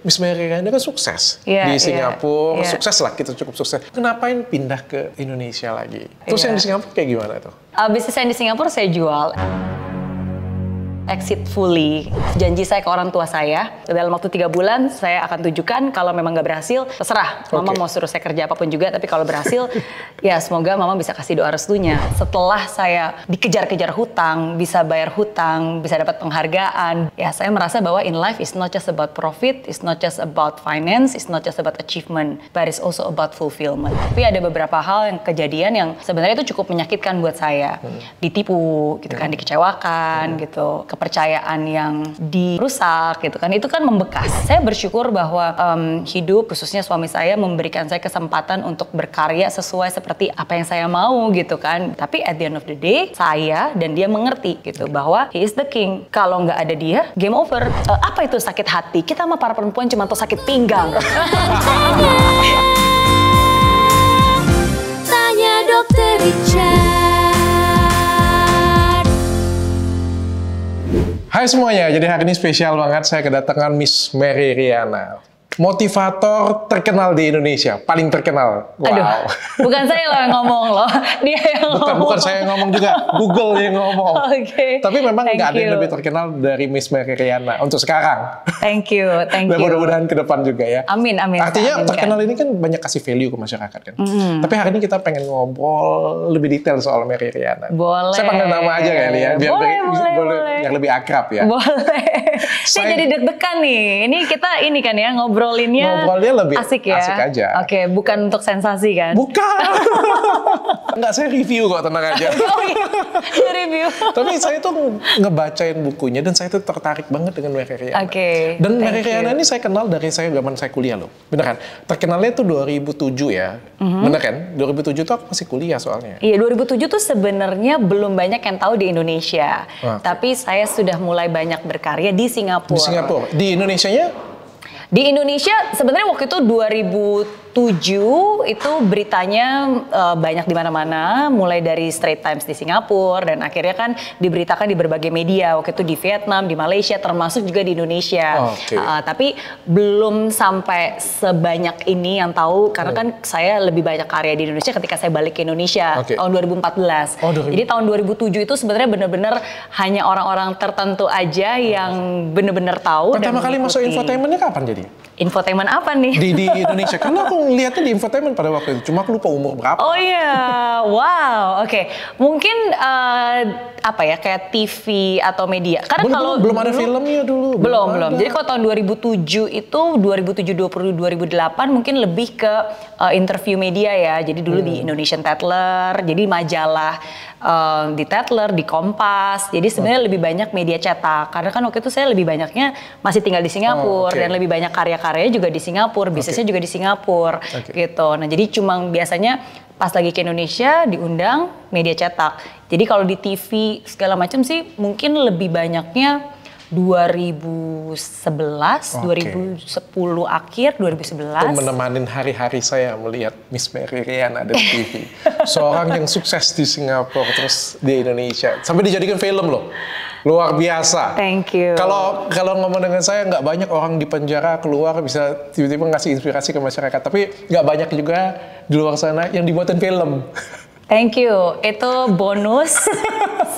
Miss Mary Riana kan sukses di Singapura, sukses lah, kita cukup sukses. Kenapain pindah ke Indonesia lagi? Terus yang di Singapura kayak gimana tuh? Bisnis yang di Singapura saya jual. Exit fully. Janji saya ke orang tua saya, dalam waktu 3 bulan saya akan tunjukkan. Kalau memang nggak berhasil, terserah. Mama mau suruh saya kerja apapun juga, tapi kalau berhasil, ya semoga mama bisa kasih doa restunya. Setelah saya dikejar-kejar hutang, bisa bayar hutang, bisa dapat penghargaan, ya saya merasa bahwa in life is not just about profit, it's not just about finance, it's not just about achievement, but it's also about fulfillment. Tapi ada beberapa hal yang kejadian yang sebenarnya itu cukup menyakitkan buat saya. Ditipu, gitu kan, dikecewakan, gitu. Kepercayaan yang dirusak gitu kan, itu kan membekas. Saya bersyukur bahwa hidup, khususnya suami saya, memberikan saya kesempatan untuk berkarya sesuai seperti apa yang saya mau gitu kan. Tapi at the end of the day, saya dan dia mengerti gitu bahwa he is the king. Kalau nggak ada dia, game over. Apa itu sakit hati? Kita sama para perempuan cuma tuh sakit pinggang. Tanya Dokter Richard. Hai semuanya, jadi hari ini spesial banget saya kedatangan Miss Mary Riana. Motivator terkenal di Indonesia, paling terkenal. Wow. Aduh, bukan saya loh yang ngomong loh, dia yang ngomong. Bukan saya yang ngomong juga, Google yang ngomong. Okay. Tapi memang nggak ada yang lebih terkenal dari Miss Mary Riana untuk sekarang. Thank you. Dan mudah-mudahan ke depan juga ya. Amin. Artinya terkenal ini kan banyak kasih value ke masyarakat kan. Tapi hari ini kita pengen ngobrol lebih detail soal Mary Riana. Boleh. Saya panggil nama aja kali ya, biar boleh. yang lebih akrab ya. Boleh. Saya jadi deg-degan nih. Ini kita kan ya ngobrolinnya lebih asik ya. Asik aja. Oke, bukan untuk sensasi kan? Bukan. Enggak, saya review kok, tenang aja. Dia review. Tapi saya tuh ngebacain bukunya dan saya tuh tertarik banget dengan Mary Riana. Oke. Dan Mary Riana ini saya kenal dari zaman saya kuliah loh. Bener kan? Terkenalnya tuh 2007 ya. Bener kan? 2007 tuh aku masih kuliah soalnya. Iya, 2007 tuh sebenarnya belum banyak yang tahu di Indonesia. Tapi saya sudah mulai banyak berkarya di Singapura. Di Singapura. Di Indonesianya? Di Indonesia sebenarnya waktu itu 2007 itu beritanya banyak di mana-mana, mulai dari Straits Times di Singapura dan akhirnya kan diberitakan di berbagai media. Waktu itu di Vietnam, di Malaysia, termasuk juga di Indonesia. Tapi belum sampai sebanyak ini yang tahu karena kan saya lebih banyak karya di Indonesia ketika saya balik ke Indonesia tahun 2014. Jadi tahun 2007 itu sebenarnya benar-benar hanya orang-orang tertentu aja yang benar-benar tahu. Pertama kali masuk infotainmentnya kapan jadi? Infotainment apa nih? Di Indonesia. Karena aku ngeliatnya di infotainment pada waktu itu. Cuma aku lupa umur berapa. Oh iya, wow. Oke. Mungkin kayak TV atau media. Karena belum ada filmnya dulu. Belum. Jadi kalau tahun 2007 itu 2007, 2008 mungkin lebih ke interview media ya. Jadi dulu di Indonesian Tatler, jadi majalah di Tatler, di Kompas. Jadi sebenarnya lebih banyak media cetak. Karena kan waktu itu saya lebih banyaknya masih tinggal di Singapura dan lebih banyak karya-karyanya juga di Singapura, bisnisnya juga di Singapura gitu. Nah, jadi cuma biasanya pas lagi ke Indonesia diundang media cetak. Jadi kalau di TV segala macam sih mungkin lebih banyaknya 2011, 2010 akhir, 2011. Itu menemanin hari-hari saya melihat Miss Mary Riana ada di TV. Seorang yang sukses di Singapura terus di Indonesia. Sampai dijadikan film loh. Luar biasa. Thank you. Kalau ngomong dengan saya, nggak banyak orang di penjara keluar bisa tiba-tiba ngasih inspirasi ke masyarakat. Tapi nggak banyak juga di luar sana yang dibuatin film. Thank you. Itu bonus.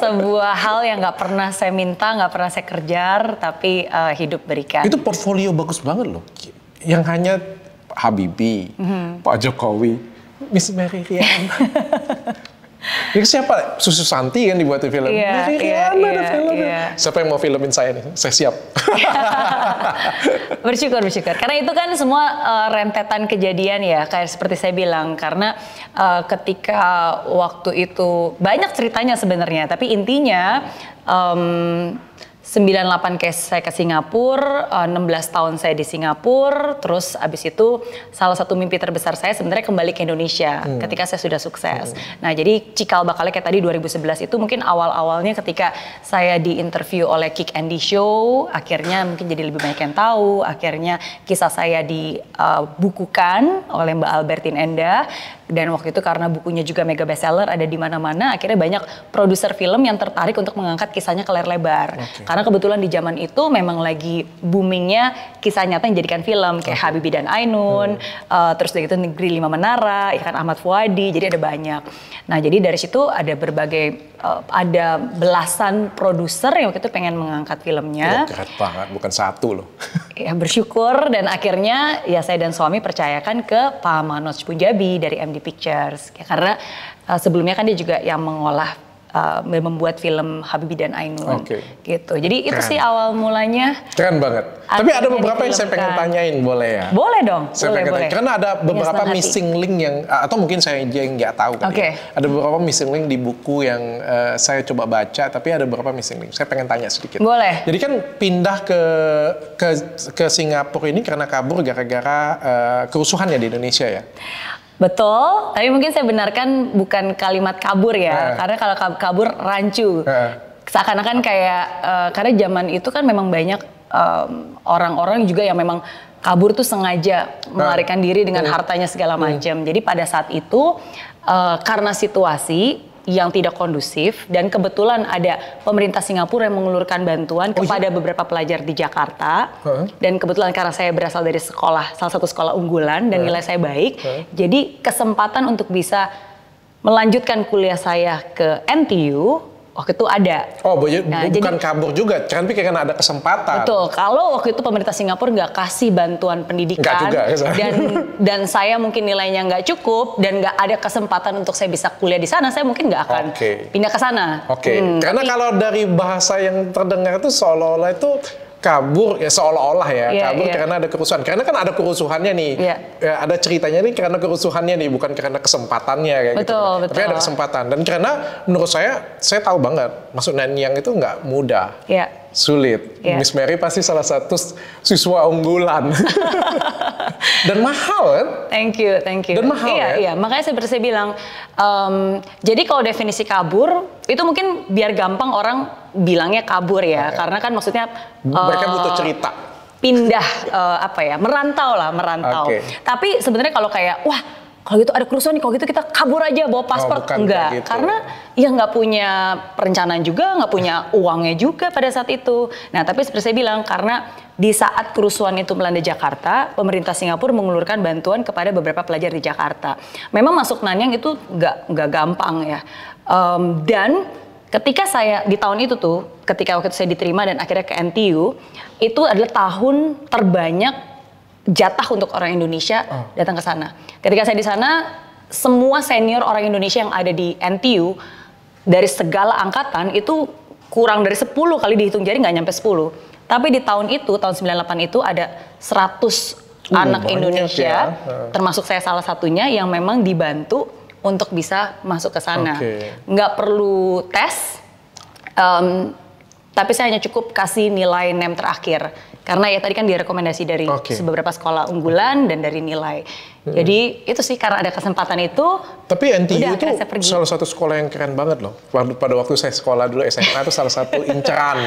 Sebuah hal yang nggak pernah saya minta, nggak pernah saya kejar, tapi hidup berikan. Itu portfolio bagus banget loh. Yang hanya Habibie, Pak Jokowi, Miss Mary Riana. Ini siapa? Susu Santi kan dibuatin film. Mary Riana ada filmnya. Siapa yang mau filmin saya nih? Saya siap. Bersyukur. Karena itu kan semua rentetan kejadian ya, kayak seperti saya bilang. Karena ketika waktu itu banyak ceritanya sebenarnya, tapi intinya 98 case saya ke Singapura, 16 tahun saya di Singapura, terus abis itu salah satu mimpi terbesar saya sebenarnya kembali ke Indonesia ketika saya sudah sukses. Nah, jadi cikal bakalnya kayak tadi 2011 itu mungkin awal-awalnya ketika saya diinterview oleh Kick Andy Show, akhirnya mungkin jadi lebih banyak yang tahu, akhirnya kisah saya dibukukan oleh Mbak Albertine Endah. Dan waktu itu karena bukunya juga mega bestseller, ada di mana-mana, akhirnya banyak produser film yang tertarik untuk mengangkat kisahnya ke layar lebar. Karena kebetulan di zaman itu memang lagi boomingnya kisah nyata yang dijadikan film kayak Habibie dan Ainun, terus dari itu Negeri Lima Menara, ya kan Ahmad Fuadi, jadi ada banyak. Nah jadi dari situ ada berbagai, ada belasan produser yang waktu itu pengen mengangkat filmnya. Keren banget, bukan satu loh. Ya bersyukur dan akhirnya ya saya dan suami percayakan ke Pak Manoj Punjabi dari MD Pictures. Ya, karena sebelumnya kan dia juga yang mengolah, membuat film Habibie dan Ainun, gitu. Jadi itu sih awal mulanya. Keren banget. Tapi ada beberapa yang saya pengen tanyain, boleh ya? Boleh dong. Boleh. Karena ada beberapa missing link yang, atau mungkin saya yang nggak tahu kan. Ada beberapa missing link di buku yang saya coba baca, tapi ada beberapa missing link. Saya pengen tanya sedikit. Boleh. Jadi kan pindah ke Singapura ini karena kabur gara-gara kerusuhannya di Indonesia ya? Betul, tapi mungkin saya benarkan bukan kalimat kabur ya, karena kalau kabur rancu. Seakan-akan kayak, karena zaman itu kan memang banyak orang-orang juga yang memang kabur tuh sengaja melarikan diri dengan hartanya segala macam. Jadi pada saat itu, karena situasi yang tidak kondusif dan kebetulan ada pemerintah Singapura yang mengulurkan bantuan kepada beberapa pelajar di Jakarta dan kebetulan karena saya berasal dari salah satu sekolah unggulan dan nilai saya baik, jadi kesempatan untuk bisa melanjutkan kuliah saya ke NTU waktu itu ada. Oh, bukan kabur juga, tapi karena ada kesempatan. Betul, kalau waktu itu pemerintah Singapura nggak kasih bantuan pendidikan dan saya mungkin nilainya nggak cukup dan nggak ada kesempatan untuk saya bisa kuliah di sana, saya mungkin nggak akan pindah ke sana. Karena kalau dari bahasa yang terdengar itu seolah-olah itu kabur ya seolah-olah ya kabur karena ada kerusuhan. Karena kan ada kerusuhannya nih, ya, ada ceritanya nih karena kerusuhannya nih, bukan karena kesempatannya kayak gitu. Tapi ada kesempatan dan karena menurut saya tahu banget masuk Nanyang itu nggak mudah, sulit. Miss Mary pasti salah satu siswa unggulan dan mahal kan? Thank you. Dan mahal Iya, makanya seperti saya bilang, jadi kalau definisi kabur itu mungkin biar gampang orang bilangnya kabur ya, karena kan maksudnya mereka butuh cerita. Pindah merantau. Tapi sebenarnya kalau kayak kalau gitu ada kerusuhan nih, kalau gitu kita kabur aja bawa paspor, enggak, gitu. Karena ya nggak punya perencanaan juga, nggak punya uangnya juga pada saat itu. Nah tapi seperti saya bilang, karena di saat kerusuhan itu melanda Jakarta, pemerintah Singapura mengulurkan bantuan kepada beberapa pelajar di Jakarta. Memang masuk Nanyang itu nggak gampang ya, dan ketika saya di tahun itu tuh, ketika waktu itu saya diterima dan akhirnya ke NTU, itu adalah tahun terbanyak jatah untuk orang Indonesia datang ke sana. Ketika saya di sana, semua senior orang Indonesia yang ada di NTU dari segala angkatan itu kurang dari 10 kali dihitung jari, nggak nyampe 10. Tapi di tahun itu, tahun 98 itu ada 100 anak Indonesia, termasuk saya salah satunya yang memang dibantu untuk bisa masuk ke sana. Nggak perlu tes, tapi saya hanya cukup kasih nilai NEM terakhir. Karena ya tadi kan direkomendasi dari beberapa sekolah unggulan dan dari nilai. Jadi itu sih karena ada kesempatan itu. Tapi NTU itu salah satu sekolah yang keren banget loh. Pada waktu saya sekolah dulu SMA itu salah satu inceran.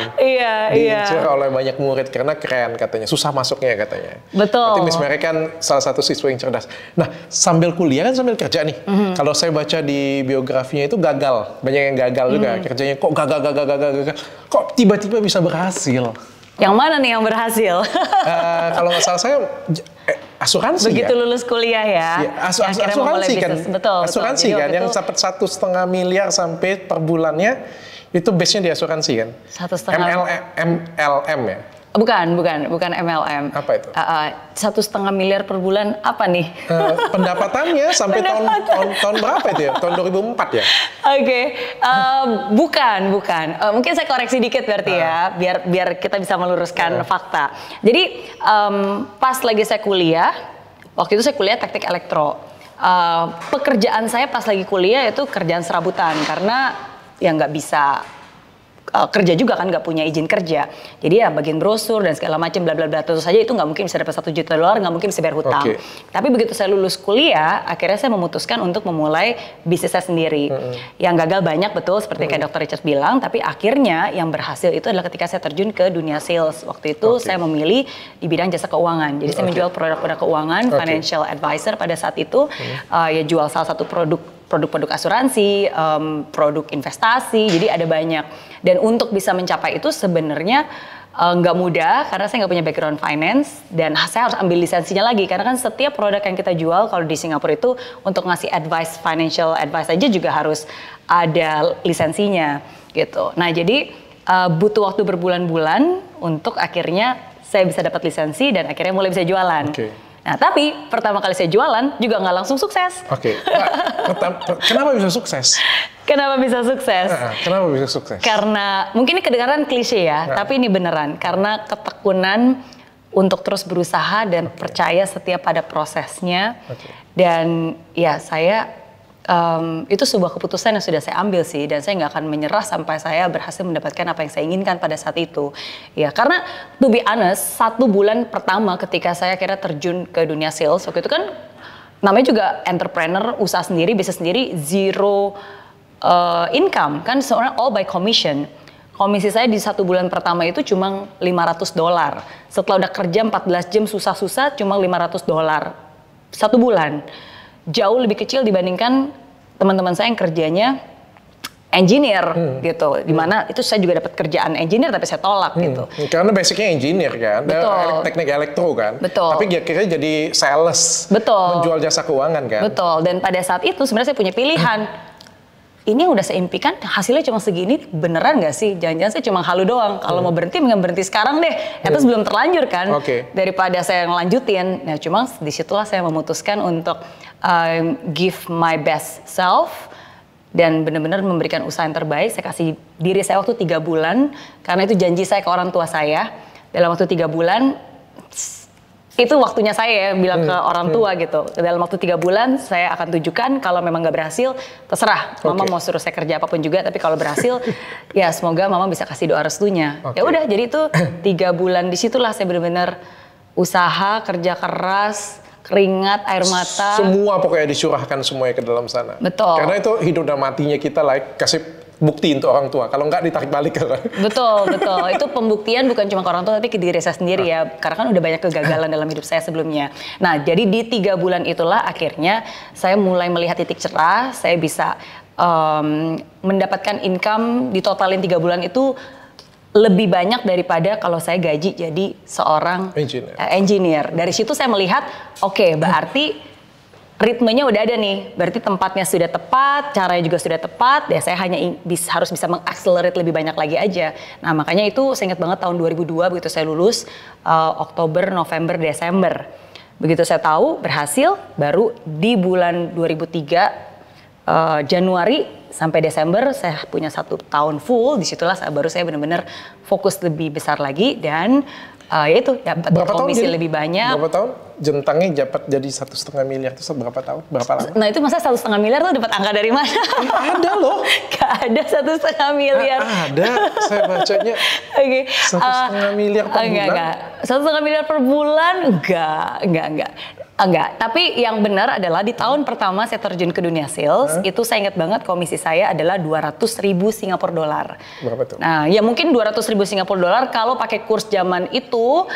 Diincer oleh banyak murid karena keren katanya. Susah masuknya katanya. Betul. Tapi Miss Mary kan salah satu siswa yang cerdas. Nah sambil kuliah kan sambil kerja nih. Kalau saya baca di biografinya itu gagal. Banyak yang gagal juga. Kerjanya kok gagal. Kok tiba-tiba bisa berhasil? Yang mana nih yang berhasil? Kalau nggak salah saya asuransi. Begitu lulus kuliah ya. Asuransi kan. Betul. Asuransi kan yang sampai 1,5 miliar sampai per bulannya itu base-nya di asuransi kan. 1,5 MLM ya. Bukan MLM. Apa itu? 1,5 miliar per bulan apa nih? Pendapatannya sampai tahun berapa itu ya? Tahun 2004 ya? Bukan. Mungkin saya koreksi dikit berarti ya, biar kita bisa meluruskan fakta. Jadi pas lagi saya kuliah, waktu itu saya kuliah teknik elektro. Pekerjaan saya pas lagi kuliah itu kerjaan serabutan karena ya nggak bisa kerja juga kan, nggak punya izin kerja, jadi ya bagian brosur dan segala macam bla bla bla. Tentu saja itu nggak mungkin bisa dapat $1 juta, nggak mungkin bisa bayar hutang. Tapi begitu saya lulus kuliah, akhirnya saya memutuskan untuk memulai bisnis saya sendiri. Yang gagal banyak betul seperti kayak Dr. Richard bilang, tapi akhirnya yang berhasil itu adalah ketika saya terjun ke dunia sales. Waktu itu saya memilih di bidang jasa keuangan, jadi saya menjual produk-produk keuangan, financial advisor pada saat itu. Ya jual salah satu produk produk-produk asuransi, produk investasi, jadi ada banyak. Dan untuk bisa mencapai itu sebenarnya nggak mudah karena saya nggak punya background finance dan saya harus ambil lisensinya lagi karena kan setiap produk yang kita jual kalau di Singapura itu untuk ngasih advice, financial advice aja juga harus ada lisensinya gitu. Nah jadi butuh waktu berbulan-bulan untuk akhirnya saya bisa dapat lisensi dan akhirnya mulai bisa jualan. Nah, tapi pertama kali saya jualan juga nggak langsung sukses. Kenapa bisa sukses? Kenapa bisa sukses? Kenapa bisa sukses? Karena mungkin ini kedengaran klise ya, tapi ini beneran. Karena ketekunan untuk terus berusaha dan percaya setiap pada prosesnya. Dan ya saya itu sebuah keputusan yang sudah saya ambil sih, dan saya nggak akan menyerah sampai saya berhasil mendapatkan apa yang saya inginkan pada saat itu. Ya karena to be honest, 1 bulan pertama ketika saya kira terjun ke dunia sales, waktu itu kan namanya juga entrepreneur, usaha sendiri, bisnis sendiri, zero income kan, seorang all by commission. Komisi saya di 1 bulan pertama itu cuma $500. Setelah udah kerja 14 jam susah-susah cuma $500 1 bulan. Jauh lebih kecil dibandingkan teman-teman saya yang kerjanya engineer gitu. Dimana itu saya juga dapat kerjaan engineer tapi saya tolak gitu. Karena basicnya engineer kan, teknik elektro kan. Betul. Tapi akhirnya jadi sales. Betul. Menjual jasa keuangan kan. Betul. Dan pada saat itu sebenarnya saya punya pilihan. Ini yang udah saya impikan hasilnya cuma segini, beneran nggak sih? Jangan-jangan saya cuma halu doang. Kalau mau berhenti, mending berhenti sekarang deh. Itu belum terlanjur kan? Daripada saya ngelanjutin. Nah, cuma disitulah saya memutuskan untuk give my best self dan benar-benar memberikan usaha yang terbaik. Saya kasih diri saya waktu 3 bulan karena itu janji saya ke orang tua saya. Dalam waktu 3 bulan itu waktunya saya ya bilang ke orang tua gitu. Dalam waktu 3 bulan saya akan tunjukkan kalau memang nggak berhasil, terserah. Mama mau suruh saya kerja apapun juga, tapi kalau berhasil, ya semoga mama bisa kasih doa restunya. Ya udah, jadi itu 3 bulan disitulah saya benar-benar usaha, kerja keras, keringat, air mata. Semua pokoknya dicurahkan semuanya ke dalam sana. Betul. Karena itu hidup dan matinya kita kasih bukti untuk orang tua. Kalau nggak ditarik balik kan. Betul. Itu pembuktian bukan cuma ke orang tua tapi ke diri saya sendiri ya. Karena kan udah banyak kegagalan dalam hidup saya sebelumnya. Nah, jadi di 3 bulan itulah akhirnya saya mulai melihat titik cerah. Saya bisa mendapatkan income di totalin 3 bulan itu lebih banyak daripada kalau saya gaji jadi seorang engineer. Dari situ saya melihat, oke, berarti ritmenya udah ada nih, berarti tempatnya sudah tepat, caranya juga sudah tepat, ya saya hanya harus bisa mengakselerate lebih banyak lagi aja. Nah makanya itu saya ingat banget tahun 2002 begitu saya lulus, Oktober, November, Desember. Begitu saya tahu berhasil, baru di bulan 2003, Januari sampai Desember saya punya 1 tahun full, disitulah baru saya benar-benar fokus lebih besar lagi dan yaitu dapat komisi lebih banyak. Berapa tahun? Jentangnya dapat jadi 1,5 miliar itu berapa tahun? Berapa lama? Nah itu masa 1,5 miliar tuh dapat angka dari mana? Ada loh. Gak ada 1,5 miliar. Ada, saya bacanya. 1,5 miliar per bulan. Enggak. 1,5 miliar per bulan? Enggak, tapi yang benar adalah di tahun pertama saya terjun ke dunia sales, itu saya ingat banget komisi saya adalah 200.000 Singapura dolar. Berapa tuh? Nah, ya mungkin 200.000 Singapura dolar kalau pakai kurs zaman itu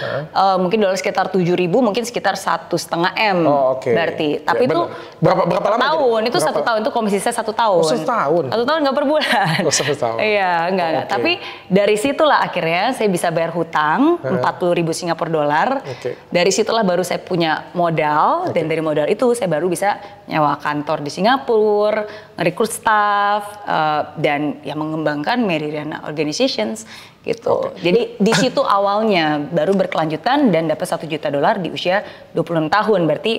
mungkin dolar sekitar 7.000, mungkin sekitar 1,5 M. Berarti. Tapi itu berapa lama? Tahun, itu 1 tahun, itu komisi saya 1 tahun. 1 tahun? 1 tahun nggak per bulan. 1 tahun? Iya, enggak. Tapi dari situlah akhirnya saya bisa bayar hutang 40.000 Singapura dolar. Dari situlah baru saya punya modal. Dan dari modal itu saya baru bisa nyewa kantor di Singapura, nge-recruit staff, dan ya mengembangkan Meridiana Organizations gitu. Jadi di situ awalnya baru berkelanjutan dan dapat $1 juta di usia 26 tahun. Berarti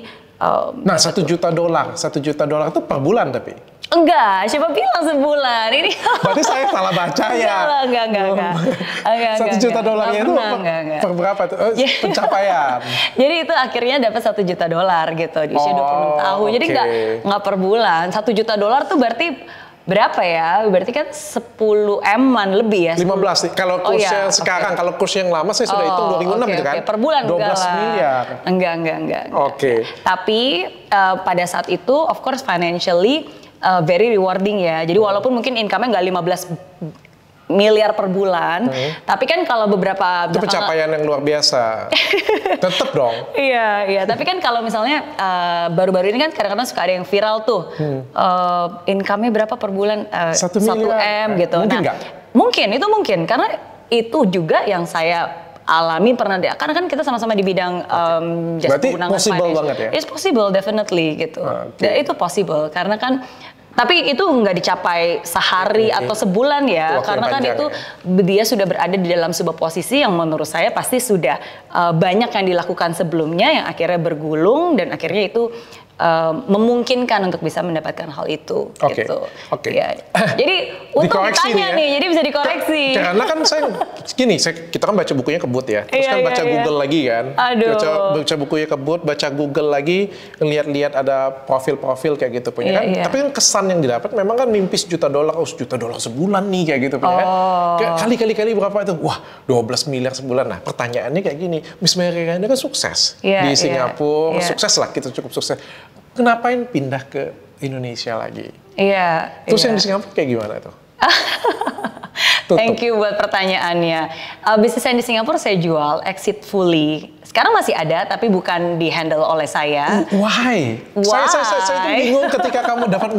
nah, $1 juta itu per bulan tapi? Enggak, siapa bilang sebulan? Ini berarti saya salah baca ya? Enggak. $1 juta itu per berapa tuh? Pencapaian. Jadi itu akhirnya dapat $1 juta gitu di usia 26 tahun. Jadi enggak per bulan. $1 juta tuh berarti berapa ya? Berarti kan 10 M-an lebih ya. 15. Kalau kursnya sekarang, kalau kurs yang lama saya sudah hitung 2006 gitu kan. Per bulan 12 miliar. Enggak. Tapi pada saat itu of course financially very rewarding ya. Jadi walaupun mungkin income-nya nggak 15 miliar per bulan. Tapi kan kalau beberapa Itu pencapaian yang luar biasa. Tetep dong. Iya. Tapi kan kalau misalnya baru-baru ini kan kadang-kadang suka ada yang viral tuh. Income-nya berapa per bulan? 1 1 miliar. M gitu. Mungkin nah, nggak? Itu mungkin. Karena itu juga yang saya alami pernah karena kan kita sama-sama di bidang jasa Berarti keuangan possible finance. banget ya? It's possible, definitely gitu. Okay. Itu possible karena kan tapi itu nggak dicapai sehari atau sebulan ya, Waktu karena kan panjang itu dia sudah berada di dalam sebuah posisi yang menurut saya pasti sudah banyak yang dilakukan sebelumnya yang akhirnya bergulung dan akhirnya itu memungkinkan untuk bisa mendapatkan hal itu. Oke. Gitu. Oke. Ya. Jadi untuk Dikoreksi ditanya nih ya. nih, jadi bisa dikoreksi. Karena kan kita kan baca bukunya Kebut ya. Terus kan baca Google lagi kan. Aduh. Baca bukunya Kebut, baca Google lagi, ngeliat-liat ada profil-profil kayak gitu punya kan. Tapi kan kesan yang didapat memang kan mimpi $1 juta, $1 juta sebulan nih kayak gitu punya kan. Kali berapa itu? Wah, 12 miliar sebulan. Nah, pertanyaannya kayak gini, Miss Mary Riana kan sukses di Singapura, sukses lah, kita cukup sukses. Kenapain pindah ke Indonesia lagi? Iya. Terus yang di Singapura kayak gimana tuh? Thank you buat pertanyaannya. Bisnis yang di Singapura saya jual, exit fully. Sekarang masih ada, tapi bukan di handle oleh saya. Why? Saya tuh bingung ketika kamu dapat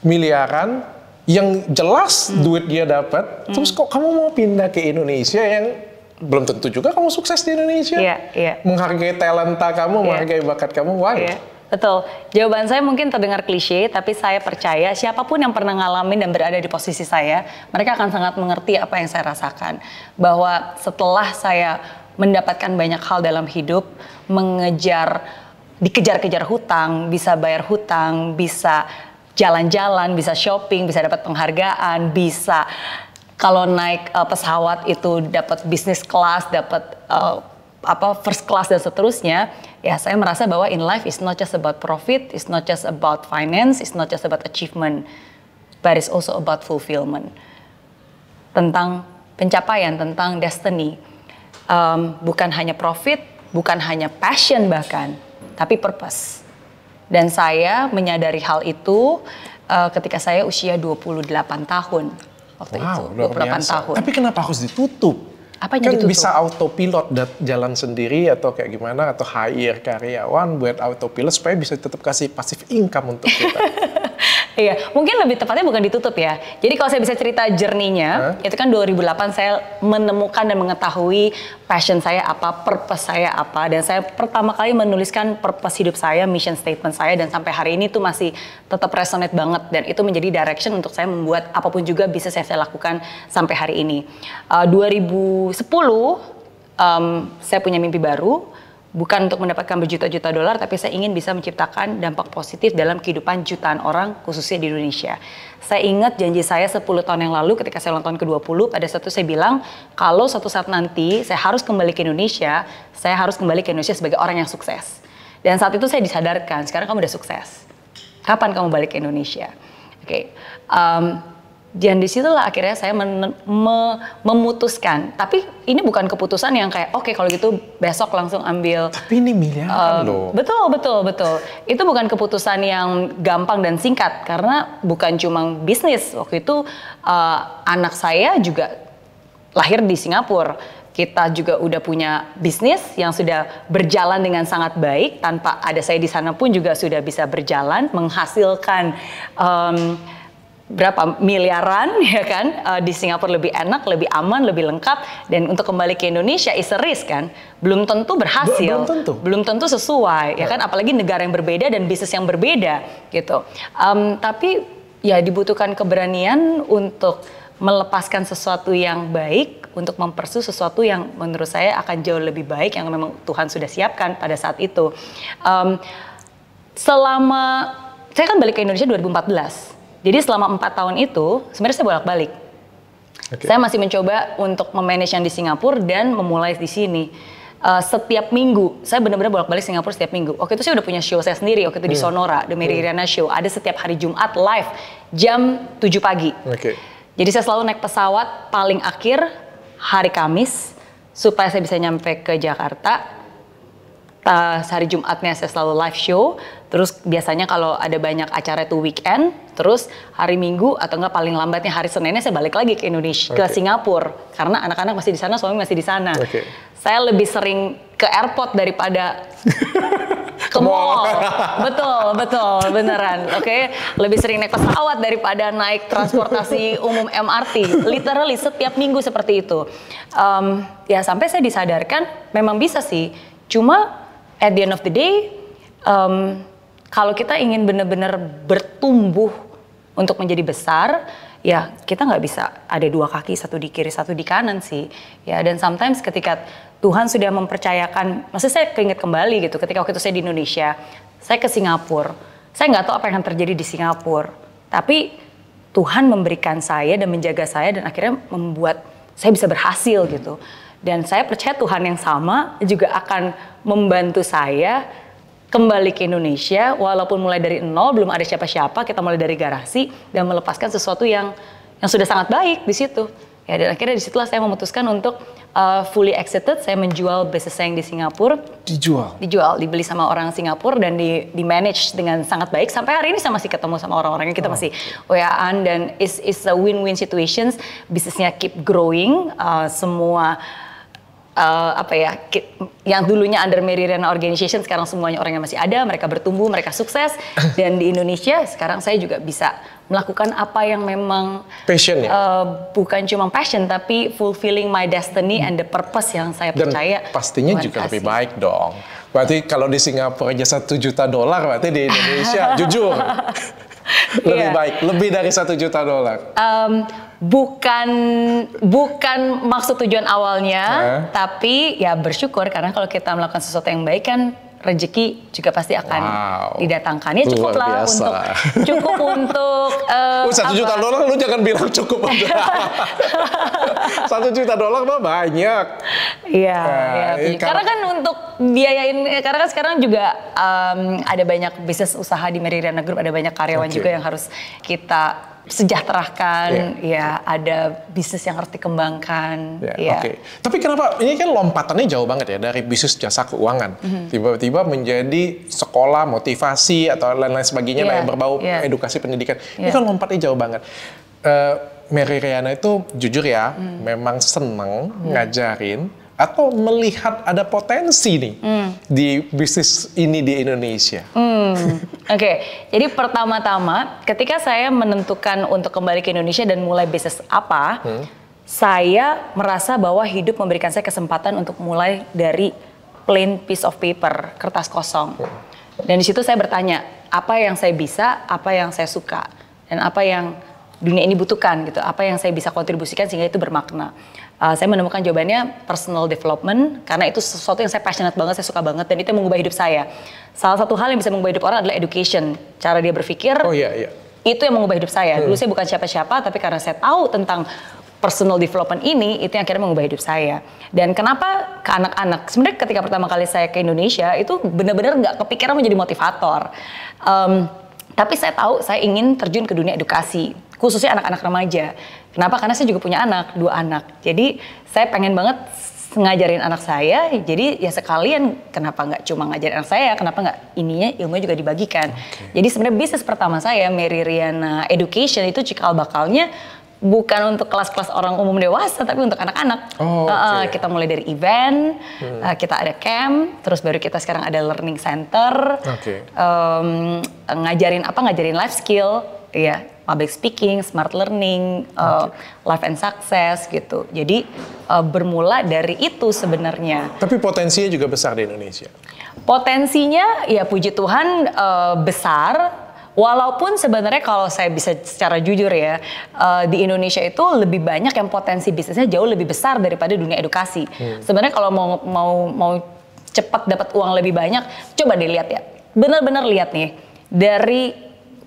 miliaran yang jelas duit dia dapat, terus kok kamu mau pindah ke Indonesia yang belum tentu juga kamu sukses di Indonesia. Iya. Menghargai talenta kamu, menghargai bakat kamu, why? Iya. Betul. Jawaban saya mungkin terdengar klise, tapi saya percaya siapapun yang pernah ngalamin dan berada di posisi saya, mereka akan sangat mengerti apa yang saya rasakan. Bahwa setelah saya mendapatkan banyak hal dalam hidup, dikejar-kejar hutang, bisa bayar hutang, bisa jalan-jalan, bisa shopping, bisa dapat penghargaan, bisa kalau naik pesawat itu dapat business class, dapat first class dan seterusnya, ya saya merasa bahwa in life is not just about profit, it's not just about finance, it's not just about achievement, but it's also about fulfillment. Tentang pencapaian, tentang destiny. Bukan hanya profit, bukan hanya passion bahkan, tapi purpose. Dan saya menyadari hal itu ketika saya usia 28 tahun. Waktu itu, 28 tahun. Tapi kenapa harus ditutup? Apanya kan ditutup? Bisa autopilot jalan sendiri atau kayak gimana, atau hire karyawan buat autopilot supaya bisa tetap kasih passive income untuk kita. Iya, mungkin lebih tepatnya bukan ditutup ya. Jadi kalau saya bisa cerita journey-nya, itu kan 2008 saya menemukan dan mengetahui passion saya apa, purpose saya apa, dan saya pertama kali menuliskan purpose hidup saya, mission statement saya, dan sampai hari ini tuh masih tetap resonate banget, dan itu menjadi direction untuk saya membuat apapun juga bisa saya lakukan sampai hari ini. 2010 saya punya mimpi baru. Bukan untuk mendapatkan berjuta-juta dolar, tapi saya ingin bisa menciptakan dampak positif dalam kehidupan jutaan orang, khususnya di Indonesia. Saya ingat janji saya 10 tahun yang lalu ketika saya ulang tahun ke-20, pada saat itu saya bilang, kalau suatu saat nanti saya harus kembali ke Indonesia, saya harus kembali ke Indonesia sebagai orang yang sukses. Dan saat itu saya disadarkan, sekarang kamu udah sukses. Kapan kamu balik ke Indonesia? Oke. Dan disitulah akhirnya saya memutuskan. Tapi ini bukan keputusan yang kayak, oke, kalau gitu besok langsung ambil. Tapi ini miliaran loh. Betul. Itu bukan keputusan yang gampang dan singkat. Karena bukan cuma bisnis. Waktu itu anak saya juga lahir di Singapura. Kita juga udah punya bisnis yang sudah berjalan dengan sangat baik. Tanpa ada saya di sana pun juga sudah bisa berjalan. Menghasilkan berapa miliaran ya kan, di Singapura lebih enak, lebih aman, lebih lengkap, dan untuk kembali ke Indonesia is a risk kan, belum tentu berhasil, belum tentu sesuai ya kan, apalagi negara yang berbeda dan bisnis yang berbeda gitu. Tapi ya dibutuhkan keberanian untuk melepaskan sesuatu yang baik untuk mempersu sesuatu yang menurut saya akan jauh lebih baik yang memang Tuhan sudah siapkan pada saat itu. Saya kan balik ke Indonesia 2014. Jadi selama 4 tahun itu, sebenarnya saya bolak-balik. Okay. Saya masih mencoba untuk memanage yang di Singapura dan memulai di sini. Setiap minggu, saya benar-benar bolak-balik Singapura setiap minggu. Waktu itu saya udah punya show saya sendiri, waktu itu di Sonora, The Mary Riana Show. Ada setiap hari Jumat live, jam 7 pagi. Okay. Jadi saya selalu naik pesawat paling akhir, hari Kamis, supaya saya bisa nyampe ke Jakarta. Hari Jumatnya saya selalu live show. Terus biasanya kalau ada banyak acara itu weekend, terus hari Minggu atau enggak paling lambatnya hari Seninnya saya balik lagi ke Indonesia, ke Singapura. Karena anak-anak masih di sana, suami masih di sana. Saya lebih sering ke airport daripada ke mall. Betul, beneran. Lebih sering naik pesawat daripada naik transportasi umum MRT. Literally setiap minggu seperti itu. Ya sampai saya disadarkan memang bisa sih. Cuma at the end of the day, kalau kita ingin benar-benar bertumbuh untuk menjadi besar, ya kita nggak bisa ada dua kaki, satu di kiri, satu di kanan sih. Ya, dan sometimes ketika Tuhan sudah mempercayakan, maksudnya saya keinget kembali gitu, ketika waktu itu saya di Indonesia, saya ke Singapura, saya nggak tahu apa yang terjadi di Singapura, tapi Tuhan memberikan saya dan menjaga saya dan akhirnya membuat saya bisa berhasil gitu. Dan saya percaya Tuhan yang sama juga akan membantu saya kembali ke Indonesia, walaupun mulai dari nol, belum ada siapa-siapa, kita mulai dari garasi dan melepaskan sesuatu yang sudah sangat baik di situ. Ya, dan akhirnya disitulah saya memutuskan untuk fully exited, saya menjual bisnis saya yang di Singapura. Dijual, dibeli sama orang Singapura dan di manage dengan sangat baik. Sampai hari ini saya masih ketemu sama orang-orangnya, kita masih WA-an dan is a win-win situations. Bisnisnya keep growing, semua yang dulunya under Mary Riana Organization sekarang semuanya orangnya masih ada, mereka bertumbuh, mereka sukses. Dan di Indonesia sekarang saya juga bisa melakukan apa yang memang passion ya? Bukan cuma passion tapi fulfilling my destiny and the purpose yang saya percaya. Dan pastinya juga lebih baik dong. Berarti kalau di Singapura aja $1 juta, berarti di Indonesia jujur lebih baik, lebih dari $1 juta. Bukan maksud tujuan awalnya, tapi ya bersyukur karena kalau kita melakukan sesuatu yang baik kan rezeki juga pasti akan didatangkan. Ya cukuplah untuk $1 juta lu jangan bilang cukup. $1 juta mah banyak. Iya. Karena kan untuk biayain, karena kan sekarang juga ada banyak bisnis usaha di Mary Riana Group, ada banyak karyawan juga yang harus kita sejahterakan, ya ada bisnis yang harus dikembangkan. Tapi kenapa ini kan lompatannya jauh banget ya dari bisnis jasa keuangan, tiba-tiba menjadi sekolah, motivasi atau lain-lain sebagainya yang berbau edukasi pendidikan. Ini kan lompatnya jauh banget. Mary Riana itu jujur ya, memang seneng ngajarin atau melihat ada potensi nih di bisnis ini di Indonesia. Jadi pertama-tama ketika saya menentukan untuk kembali ke Indonesia dan mulai bisnis apa, saya merasa bahwa hidup memberikan saya kesempatan untuk mulai dari plain piece of paper, kertas kosong. Dan di situ saya bertanya, apa yang saya bisa, apa yang saya suka, dan apa yang dunia ini butuhkan gitu, apa yang saya bisa kontribusikan sehingga itu bermakna. Saya menemukan jawabannya personal development, karena itu sesuatu yang saya passionate banget, saya suka banget, dan itu yang mengubah hidup saya. Salah satu hal yang bisa mengubah hidup orang adalah education, cara dia berpikir. Itu yang mengubah hidup saya. Dulu saya bukan siapa-siapa, tapi karena saya tahu tentang personal development ini, itu yang akhirnya mengubah hidup saya. Dan kenapa ke anak-anak? Sebenarnya ketika pertama kali saya ke Indonesia, itu benar-benar nggak kepikiran menjadi motivator. Tapi saya tahu saya ingin terjun ke dunia edukasi, khususnya anak-anak remaja. Kenapa? Karena saya juga punya anak, 2 anak. Jadi saya pengen banget ngajarin anak saya, jadi ya sekalian kenapa nggak cuma ngajarin anak saya, kenapa nggak ilmunya juga dibagikan. Jadi sebenarnya bisnis pertama saya, Mary Riana Education, itu cikal bakalnya bukan untuk kelas-kelas orang umum dewasa, tapi untuk anak-anak. Kita mulai dari event, kita ada camp, terus baru kita sekarang ada learning center, ngajarin life skill, ya public speaking, smart learning, life and success gitu. Jadi bermula dari itu sebenarnya. Tapi potensinya juga besar di Indonesia. Potensinya ya puji Tuhan besar. Walaupun sebenarnya kalau saya bisa secara jujur ya, di Indonesia itu lebih banyak yang potensi bisnisnya jauh lebih besar daripada dunia edukasi. Sebenarnya kalau mau cepat dapat uang lebih banyak, coba dilihat ya. Benar-benar lihat nih, dari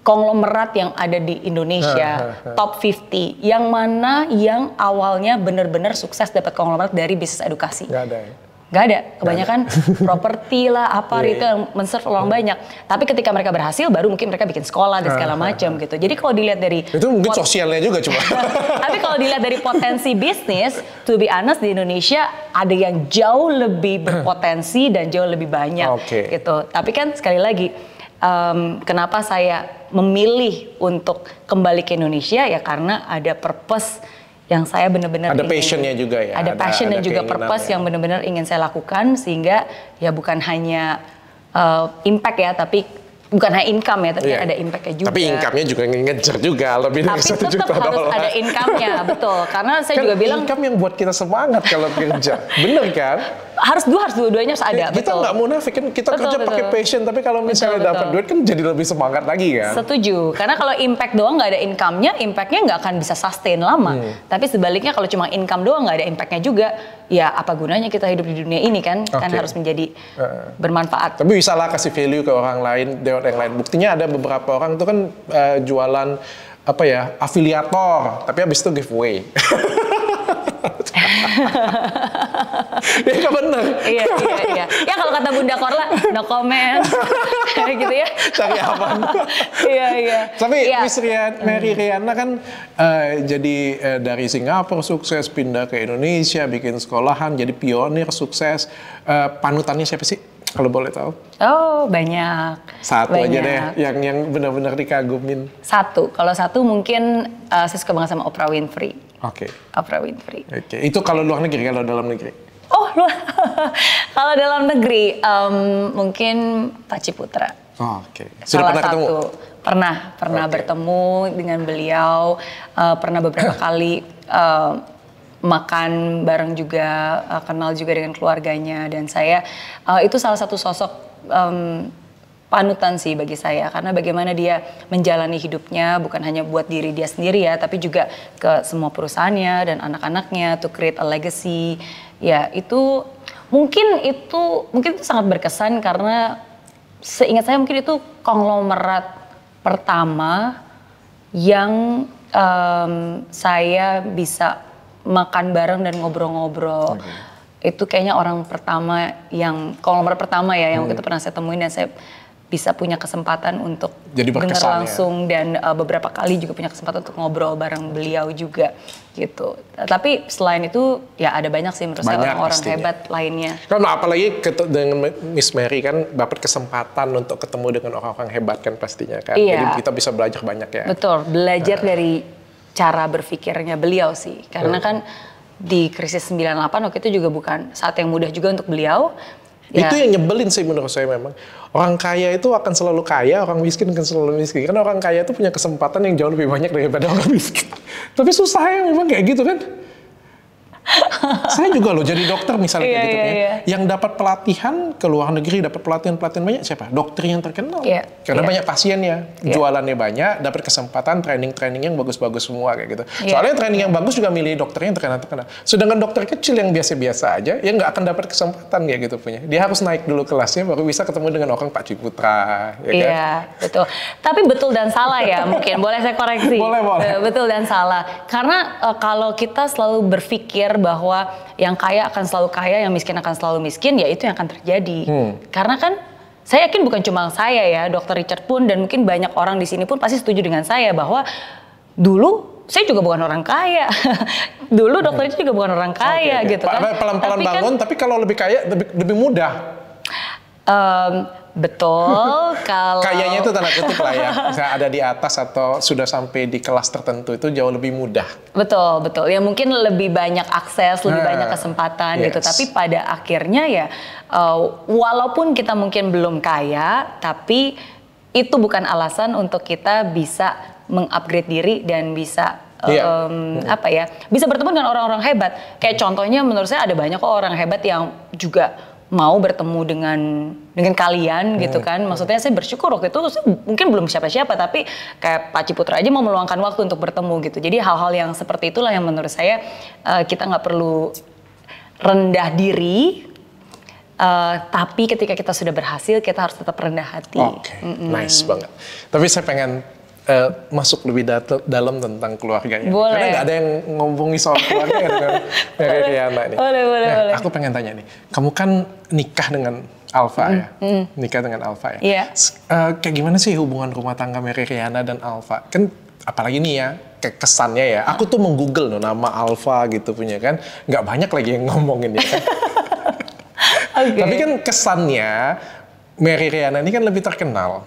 konglomerat yang ada di Indonesia, top 50, yang mana yang awalnya benar-benar sukses dapat konglomerat dari bisnis edukasi? Nggak ada ya? Nggak ada, kebanyakan properti lah, apa itu yang men-serve orang banyak. Tapi ketika mereka berhasil, baru mungkin mereka bikin sekolah dan segala macam gitu. Jadi kalau dilihat dari itu mungkin sosialnya juga cuma. Tapi kalau dilihat dari potensi bisnis, to be honest di Indonesia ada yang jauh lebih berpotensi dan jauh lebih banyak gitu. Tapi kan sekali lagi kenapa saya memilih untuk kembali ke Indonesia ya karena ada purpose yang saya benar-benar ada passionnya juga ya. Ada passion dan juga purpose yang benar-benar ingin saya lakukan sehingga ya bukan hanya impact ya tapi bukan hanya income ya, tapi ada impact-nya juga. Tapi income-nya juga ngejar juga lebih dari 1 juta dolar. Tapi tetap harus ada income-nya, betul. Karena saya juga bilang income yang buat kita semangat kalau kerja, bener kan? Harus dua-duanya harus ada, kita betul. Nggak munafik kan, kita kerja pakai passion, tapi kalau misalnya dapat duit kan jadi lebih semangat lagi kan? Setuju, karena kalau impact doang nggak ada income-nya, impact-nya nggak akan bisa sustain lama. Tapi sebaliknya kalau cuma income doang nggak ada impact-nya juga, ya apa gunanya kita hidup di dunia ini kan? Kan harus menjadi bermanfaat. Tapi bisa lah kasih value ke orang lain, lewat yang lain. Buktinya ada beberapa orang itu kan jualan apa ya, afiliator, tapi habis itu giveaway. Ya bener. Iya. Ya kalau kata Bunda Korla, no comment. Kayak gitu ya. Cari aman. Iya. Tapi Miss Mary Riana kan jadi dari Singapura sukses, pindah ke Indonesia, bikin sekolahan, jadi pionir sukses. Panutannya siapa sih? Kalau boleh tahu? Oh, banyak. Satu aja deh, yang benar-benar dikagumin. Kalau satu mungkin saya suka banget sama Oprah Winfrey. Oke. Oprah Winfrey. Oke. Itu kalau luar negeri, kalau dalam negeri? Oh, kalau dalam negeri mungkin Pak Ciputra. Oh, oke. Sudah pernah ketemu? Pernah bertemu dengan beliau, pernah beberapa kali makan bareng juga, kenal juga dengan keluarganya, dan saya itu salah satu sosok panutan sih bagi saya, karena bagaimana dia menjalani hidupnya bukan hanya buat diri dia sendiri ya, tapi juga ke semua perusahaannya dan anak-anaknya to create a legacy. Ya itu mungkin itu sangat berkesan karena seingat saya mungkin itu konglomerat pertama yang saya bisa makan bareng dan ngobrol-ngobrol. Itu kayaknya orang pertama konglomerat pertama ya yang kita pernah saya temuin, dan saya bisa punya kesempatan untuk dengar langsung dan beberapa kali juga punya kesempatan untuk ngobrol bareng beliau juga gitu. Tapi selain itu ya ada banyak sih menurut saya orang-orang hebat lainnya. Karena apalagi dengan Miss Mary kan dapat kesempatan untuk ketemu dengan orang-orang hebat kan pastinya kan. Iya. Jadi kita bisa belajar banyak ya. Betul, belajar dari cara berpikirnya beliau sih. Karena kan di krisis 98 waktu itu juga bukan saat yang mudah juga untuk beliau. Ya. Itu yang nyebelin sih menurut saya memang. Orang kaya itu akan selalu kaya, orang miskin akan selalu miskin. Karena orang kaya itu punya kesempatan yang jauh lebih banyak daripada orang miskin. Tapi susahnya memang kayak gitu kan. Saya juga loh jadi dokter misalnya kayak gitu ya. Yang dapat pelatihan ke luar negeri, dapat pelatihan banyak siapa? Dokter yang terkenal. Karena banyak pasiennya, jualannya banyak, dapat kesempatan training yang bagus-bagus semua kayak gitu. Soalnya training yang bagus juga milih dokternya yang terkenal. Sedangkan dokter kecil yang biasa-biasa aja, ya nggak akan dapat kesempatan kayak gitu punya. Dia harus naik dulu kelasnya baru bisa ketemu dengan orang Pak Ciputra. Ya kan? Iya, betul. Tapi betul dan salah ya mungkin. Boleh saya koreksi? Boleh. Betul dan salah. Karena kalau kita selalu berpikir bahwa yang kaya akan selalu kaya, yang miskin akan selalu miskin, ya itu yang akan terjadi. Karena kan saya yakin bukan cuma saya ya, Dr. Richard pun dan mungkin banyak orang di sini pun pasti setuju dengan saya bahwa dulu saya juga bukan orang kaya. Dulu Dr. Richard juga bukan orang kaya gitu kan. Pelan-pelan bangun, tapi kalau lebih kaya lebih mudah. Betul, kalau kayaknya itu tanda kutip lah ya. Misalnya ada di atas atau sudah sampai di kelas tertentu itu jauh lebih mudah. Betul. Ya mungkin lebih banyak akses, lebih banyak kesempatan gitu. Tapi pada akhirnya ya, walaupun kita mungkin belum kaya, tapi itu bukan alasan untuk kita bisa mengupgrade diri dan bisa bisa bertemu dengan orang-orang hebat. Kayak contohnya menurut saya ada banyak kok orang hebat yang juga mau bertemu dengan kalian gitu kan. Maksudnya saya bersyukur waktu itu saya mungkin belum siapa-siapa, tapi kayak Pak Ciputra aja mau meluangkan waktu untuk bertemu gitu. Jadi hal-hal yang seperti itulah yang menurut saya kita nggak perlu rendah diri, tapi ketika kita sudah berhasil kita harus tetap rendah hati. Nice banget. Tapi saya pengen masuk lebih dalam tentang keluarganya. Boleh. Karena nggak ada yang ngomongin soal keluarga dengan Mary Riana nih. Boleh. Aku pengen tanya nih, kamu kan nikah dengan Alfa ya? Nikah dengan Alfa ya? Iya. Kayak gimana sih hubungan rumah tangga Mary Riana dan Alfa? Kan apalagi nih ya, kesannya ya, aku tuh menggoogle nama Alfa gitu punya kan, nggak banyak lagi yang ngomongin ya kan. Tapi kan kesannya Mary Riana ini kan lebih terkenal.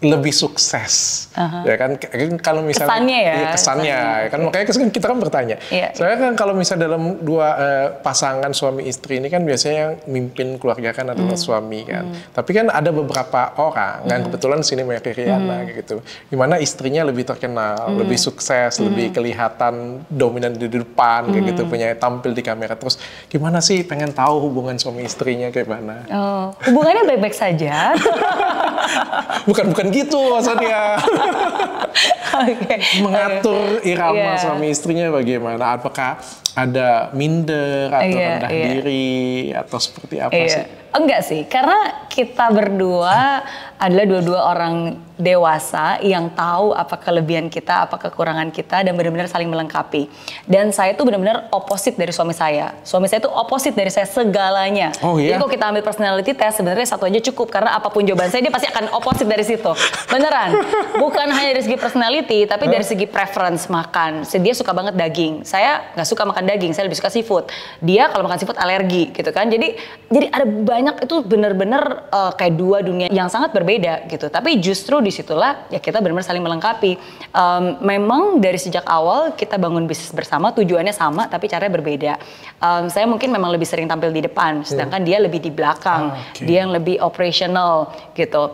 Lebih sukses, ya kan? Kalau misalnya kesannya ya, kesannya. Kan makanya kita kan bertanya. Soalnya kan kalau misalnya dalam dua pasangan suami istri ini kan biasanya yang mimpin keluarga kan adalah suami kan. Tapi kan ada beberapa orang, kan kebetulan di sini Mary Riana gitu, dimana istrinya lebih terkenal, lebih sukses, lebih kelihatan dominan di depan kayak gitu, punya tampil di kamera. Terus gimana sih? Pengen tahu hubungan suami istrinya kayak mana? Oh, hubungannya baik-baik saja. Bukan gitu maksudnya. Mengatur irama suami istrinya bagaimana? Apakah ada minder atau rendah diri atau seperti apa sih? Enggak sih, karena kita berdua adalah dua-dua orang dewasa yang tahu apa kelebihan kita, apa kekurangan kita, dan benar-benar saling melengkapi. Dan saya tuh benar-benar opposite dari suami saya. Suami saya tuh opposite dari saya segalanya. Oh iya? Jadi kalau kita ambil personality test, sebenarnya satu aja cukup. Karena apapun jawaban saya, dia pasti akan opposite dari situ. Beneran. Bukan hanya dari segi personality, tapi dari segi preference makan. Dia suka banget daging. Saya nggak suka makan daging, saya lebih suka seafood. Dia kalau makan seafood alergi gitu kan. Jadi ada banyak, itu benar-benar kayak dua dunia yang sangat berbeda gitu. Tapi justru disitulah ya kita benar-benar saling melengkapi. Memang dari sejak awal kita bangun bisnis bersama, tujuannya sama tapi caranya berbeda. Saya mungkin memang lebih sering tampil di depan, sedangkan dia lebih di belakang. Dia yang lebih operational gitu.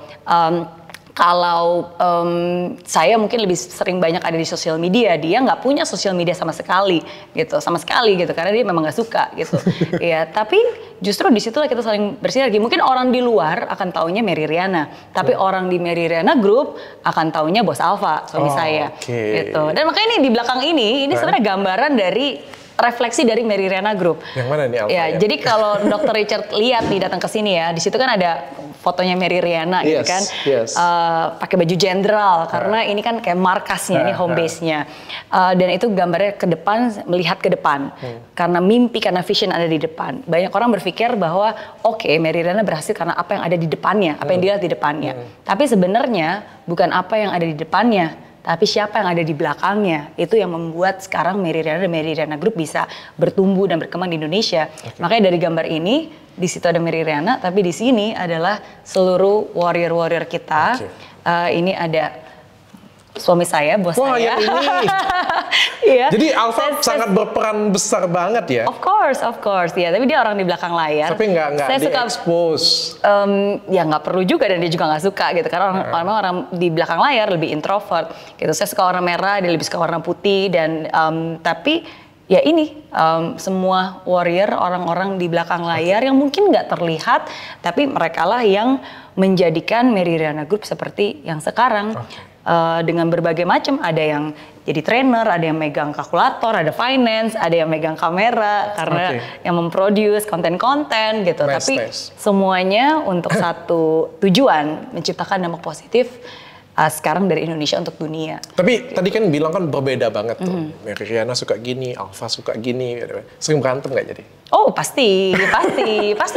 Kalau saya mungkin lebih sering banyak ada di sosial media, dia nggak punya sosial media sama sekali gitu, karena dia memang nggak suka gitu. Ya, tapi justru disitulah kita saling bersinergi. Mungkin orang di luar akan taunya Mary Riana, tapi orang di Mary Riana Group akan taunya Bos Alfa, suami saya. Gitu. Dan makanya ini di belakang ini sebenarnya gambaran dari refleksi dari Mary Riana Group. Yang mana nih Alfa? Ya, jadi kalau Dr. Richard lihat nih datang ke sini ya, di situ kan ada fotonya Mary Riana gitu kan, pakai baju jenderal karena ini kan kayak markasnya, ini home base-nya, dan itu gambarnya ke depan, melihat ke depan, karena mimpi, karena vision ada di depan. Banyak orang berpikir bahwa Mary Riana berhasil karena apa yang ada di depannya, apa yang dilihat di depannya. Tapi sebenarnya bukan apa yang ada di depannya, tapi siapa yang ada di belakangnya. Itu yang membuat sekarang Mary Riana dan Mary Riana Group bisa bertumbuh dan berkembang di Indonesia. Makanya dari gambar ini, di situ ada Mary Riana, tapi di sini adalah seluruh warrior-warrior kita. Ini ada suami saya, bos saya. Yang ini. Jadi Alfa sangat berperan besar banget ya? Of course. Ya, tapi dia orang di belakang layar. Tapi nggak di-expose? Ya nggak perlu juga, dan dia juga nggak suka gitu. Karena orang di belakang layar lebih introvert gitu. Saya suka warna merah, dia lebih suka warna putih. Dan tapi ya ini semua warrior, orang-orang di belakang layar yang mungkin nggak terlihat, tapi merekalah yang menjadikan Mary Riana Group seperti yang sekarang. Dengan berbagai macam, ada yang jadi trainer, ada yang megang kalkulator, ada finance, ada yang megang kamera, karena yang memproduce konten-konten gitu. Tapi semuanya untuk satu tujuan, menciptakan dampak positif sekarang dari Indonesia untuk dunia. Tapi tadi kan bilang kan berbeda banget tuh. Mary Riana suka gini, Alfa suka gini. Sering berantem nggak jadi? Oh pasti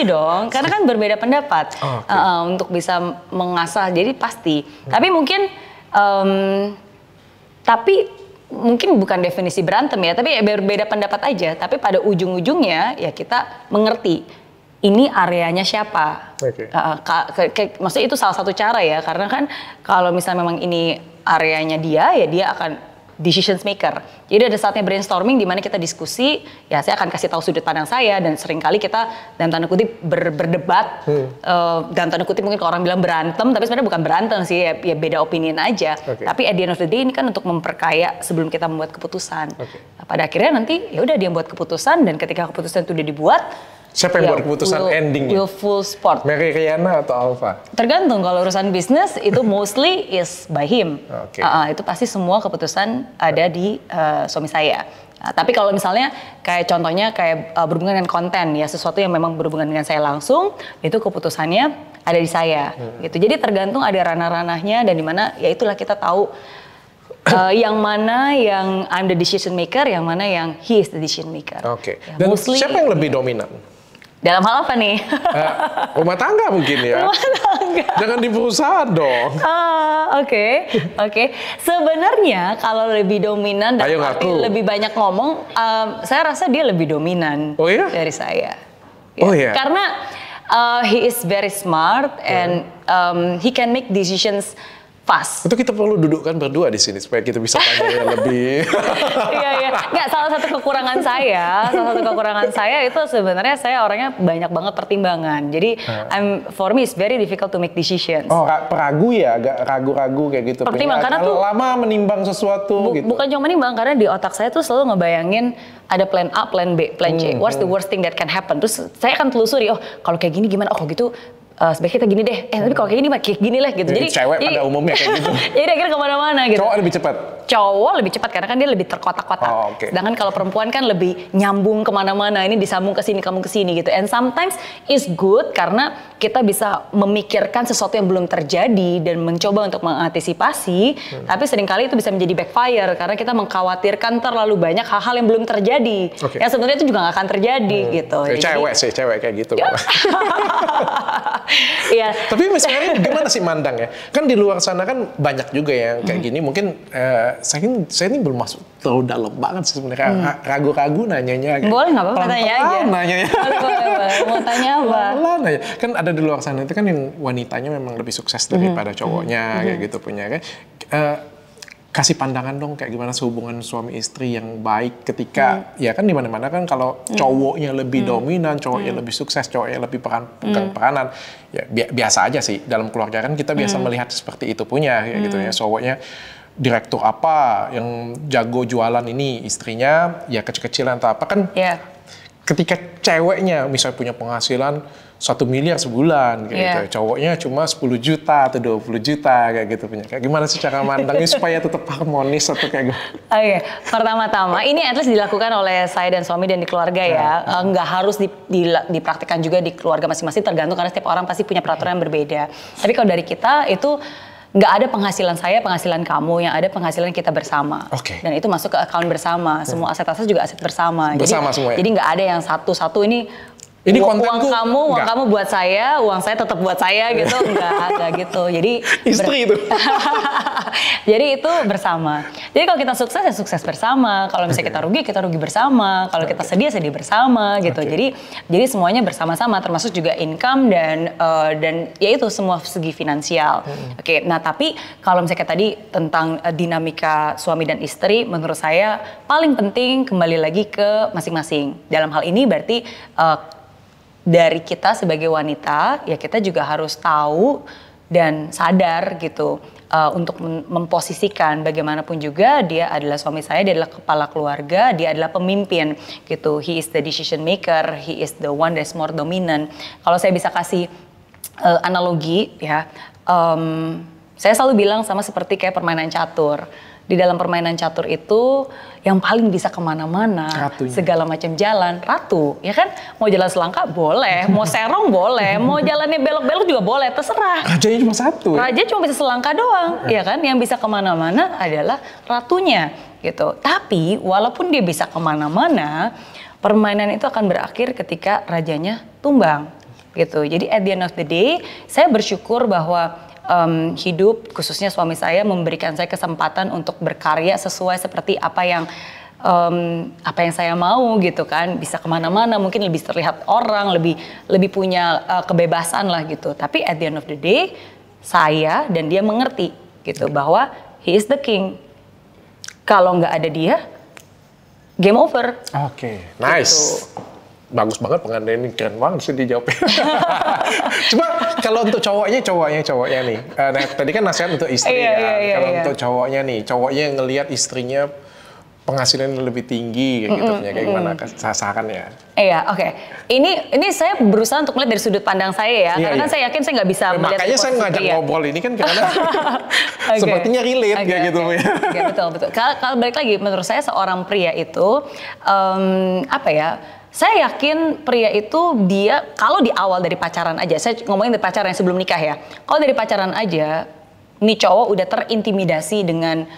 dong. Karena kan berbeda pendapat untuk bisa mengasah. Jadi pasti. Tapi mungkin mungkin bukan definisi berantem ya, tapi ya berbeda pendapat aja. Tapi pada ujung-ujungnya ya kita mengerti ini areanya siapa. Maksudnya itu salah satu cara ya, karena kan kalau misalnya memang ini areanya dia, ya dia akan decision maker. Jadi ada saatnya brainstorming di mana kita diskusi, ya saya akan kasih tahu sudut pandang saya, dan seringkali kita dalam tanda kutip berdebat, dalam tanda kutip mungkin kalau orang bilang berantem, tapi sebenarnya bukan berantem sih, ya beda opinion aja. Tapi at the end of the day ini kan untuk memperkaya sebelum kita membuat keputusan. Nah, pada akhirnya nanti ya udah dia membuat keputusan, dan ketika keputusan itu udah dibuat, siapa yang buat keputusan endingnya? Will full sport. Mary Riana atau Alfa? Tergantung, kalau urusan bisnis itu mostly is by him. Itu pasti semua keputusan ada di suami saya. Tapi kalau misalnya kayak contohnya kayak berhubungan dengan konten ya, sesuatu yang memang berhubungan dengan saya langsung, itu keputusannya ada di saya. Gitu. Jadi tergantung ada ranah-ranahnya, dan dimana ya itulah kita tahu yang mana yang I'm the decision maker, yang mana yang he is the decision maker. Ya, dan siapa yang lebih dominan? Dalam hal apa nih? Rumah tangga mungkin ya. Rumah tangga. Jangan di perusahaan dong. Oke. Sebenarnya kalau lebih dominan dan lebih banyak ngomong, saya rasa dia lebih dominan dari saya. Ya. Karena He is very smart and he can make decisions fast. Itu kita perlu dudukkan berdua di sini supaya kita bisa tanya yang lebih. Iya. Nggak, salah satu kekurangan saya itu sebenarnya saya orangnya banyak banget pertimbangan. Jadi for me it's very difficult to make decisions. Oh, peragu ya, agak ragu-ragu kayak gitu. Pertimbang karena tuh lama menimbang sesuatu gitu. Bukan cuma menimbang, karena di otak saya tuh selalu ngebayangin ada plan A, plan B, plan C. What's the worst thing that can happen? Terus saya akan telusuri, oh kalau kayak gini gimana? Oh gitu. Sebaiknya kita gini deh, tapi kalau kayak gini mah kayak gini lah gitu. Jadi cewek pada umumnya kayak gitu. Jadi akhirnya kemana-mana gitu. Cowok lebih cepat? Cowok lebih cepat karena kan dia lebih terkotak-kotak. Sedangkan kalau perempuan kan lebih nyambung kemana-mana, ini disambung ke sini, kamu ke sini gitu. And sometimes is good karena kita bisa memikirkan sesuatu yang belum terjadi dan mencoba untuk mengantisipasi. Tapi seringkali itu bisa menjadi backfire karena kita mengkhawatirkan terlalu banyak hal-hal yang belum terjadi. Yang sebenarnya itu juga nggak akan terjadi gitu. Cewek kayak gitu. Iya. Tapi misalnya gimana sih mandang ya? Kan di luar sana kan banyak juga yang kayak gini. Mungkin saya ini belum masuk terlalu dalam banget sih sebenarnya. Ragu-ragu nanyanya. Boleh nggak apa-apa, tanya aja. Nanyanya. Boleh. Mau tanya apa? Nanya. Kan ada di luar sana itu kan yang wanitanya memang lebih sukses daripada cowoknya kayak gitu punya kan. Kasih pandangan dong kayak gimana hubungan suami istri yang baik ketika ya kan di mana-mana kan kalau cowoknya lebih dominan, cowoknya lebih sukses, cowoknya lebih pegang peranan ya biasa aja sih dalam keluarga kan kita biasa melihat seperti itu punya kayak gitu ya, cowoknya direktur apa yang jago jualan ini, istrinya ya kecil-kecilan atau apa kan. Ketika ceweknya misalnya punya penghasilan 1 miliar sebulan kayak gitu, cowoknya cuma 10 juta atau 20 juta kayak gitu punya. Kayak gimana sih cara mandangnya supaya tetap harmonis atau kayak gitu? Oke, pertama-tama ini at least dilakukan oleh saya dan suami dan di keluarga ya. Nggak harus dipraktikkan juga di keluarga masing-masing, tergantung karena setiap orang pasti punya peraturan yang berbeda. Tapi kalau dari kita itu nggak ada penghasilan saya, penghasilan kamu, yang ada penghasilan kita bersama. Dan itu masuk ke account bersama. Semua aset-aset juga aset bersama. Jadi nggak ada yang satu-satu ini uang kamu buat saya, uang saya tetap buat saya gitu, enggak gitu. Jadi istri itu. Jadi itu bersama. Jadi kalau kita sukses ya sukses bersama. Kalau misalnya kita rugi bersama. Kalau kita sedih bersama gitu. Jadi semuanya bersama-sama, termasuk juga income dan ya itu semua segi finansial. Nah tapi kalau misalnya tadi tentang dinamika suami dan istri, menurut saya paling penting kembali lagi ke masing-masing. Dalam hal ini berarti dari kita sebagai wanita, ya kita juga harus tahu dan sadar gitu untuk memposisikan bagaimanapun juga dia adalah suami saya, dia adalah kepala keluarga, dia adalah pemimpin gitu. He is the decision maker, he is the one that's more dominant. Kalau saya bisa kasih analogi ya, saya selalu bilang sama seperti kayak permainan catur. Di dalam permainan catur itu yang paling bisa kemana-mana, segala macam jalan, ratu, ya kan? Mau jalan selangkah boleh, mau serong boleh, mau jalannya belok-belok juga boleh, terserah. Rajanya cuma satu. Raja cuma bisa selangkah doang, ya kan? Yang bisa kemana-mana adalah ratunya, gitu. Tapi walaupun dia bisa kemana-mana, permainan itu akan berakhir ketika rajanya tumbang, gitu. Jadi at the end of the day, saya bersyukur bahwa hidup khususnya suami saya memberikan saya kesempatan untuk berkarya sesuai seperti apa yang saya mau gitu kan, bisa kemana-mana, mungkin lebih terlihat orang, lebih punya kebebasan lah gitu. Tapi at the end of the day saya dan dia mengerti gitu bahwa he is the king. Kalau nggak ada dia, game over. Nice. Gitu. Bagus banget pengandaian ini, keren banget sih dijawabnya. Cuma kalau untuk cowoknya nih, tadi kan nasihat untuk istri kalau untuk cowoknya nih, cowoknya ngelihat istrinya penghasilan lebih tinggi gitu, kayak gimana sasarannya? Ini saya berusaha untuk melihat dari sudut pandang saya ya, karena kan saya yakin saya nggak bisa melihat. Makanya saya ngajak ngobrol ini kan karena sepertinya relate kayak gitu ya. Betul. Kalau balik lagi, menurut saya seorang pria itu saya yakin pria itu dia kalau di awal dari pacaran aja, saya ngomongin dari pacaran yang sebelum nikah ya. Kalau dari pacaran aja, nih cowok udah terintimidasi dengan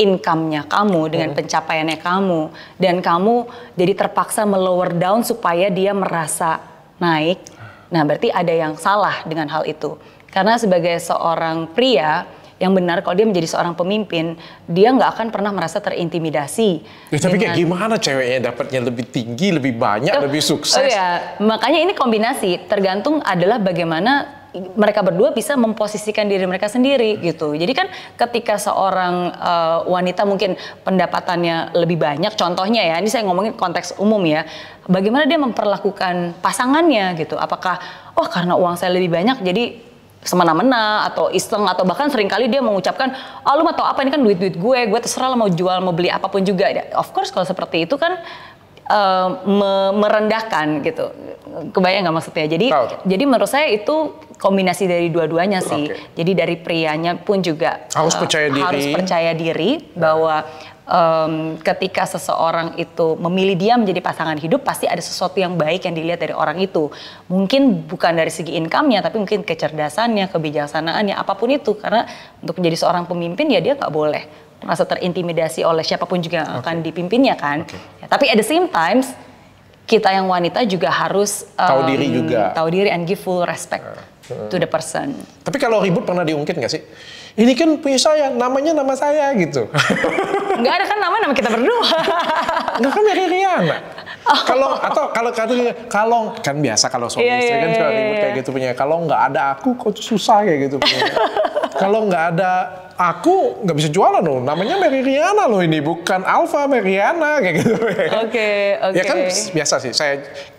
income-nya kamu, dengan pencapaiannya kamu, dan kamu jadi terpaksa melower down supaya dia merasa naik. Nah, berarti ada yang salah dengan hal itu. Karena sebagai seorang pria, yang benar, kalau dia menjadi seorang pemimpin, dia nggak akan pernah merasa terintimidasi. Ya, tapi kayak gimana ceweknya dapatnya lebih tinggi, lebih banyak, lebih sukses? Oh ya, makanya ini kombinasi, tergantung adalah bagaimana mereka berdua bisa memposisikan diri mereka sendiri gitu. Jadi kan ketika seorang wanita mungkin pendapatannya lebih banyak, contohnya ya, ini saya ngomongin konteks umum ya, bagaimana dia memperlakukan pasangannya gitu. Apakah, oh karena uang saya lebih banyak jadi semena-mena atau iseng, atau bahkan seringkali dia mengucapkan, oh lu mah tau apa, ini kan duit-duit gue terserah lah mau jual, mau beli apapun juga. Of course kalau seperti itu kan merendahkan gitu. Kebayang nggak maksudnya? Jadi menurut saya itu kombinasi dari dua-duanya sih. Jadi dari prianya pun juga harus percaya diri bahwa ketika seseorang itu memilih dia menjadi pasangan hidup, pasti ada sesuatu yang baik yang dilihat dari orang itu. Mungkin bukan dari segi income-nya, tapi mungkin kecerdasannya, kebijaksanaannya, apapun itu. Karena untuk menjadi seorang pemimpin ya dia nggak boleh merasa terintimidasi oleh siapapun juga yang akan dipimpinnya kan. Ya, tapi at the same times kita yang wanita juga harus tahu diri juga. Tahu diri and give full respect to the person. Tapi kalau ribut pernah diungkit nggak sih? Ini kan punya saya, namanya nama saya gitu. Nggak ada kan nama kita berdua. Nggak kan Mary Riana. Kalau kan biasa kalau suami istri kan suka ribut kayak gitu punya. Kalau nggak ada aku kok susah kayak gitu punya. Kalau nggak ada aku nggak bisa jualan loh. Namanya Mary Riana loh ini, bukan Alfa Meriana kayak gitu. Oke. Ya kan biasa sih.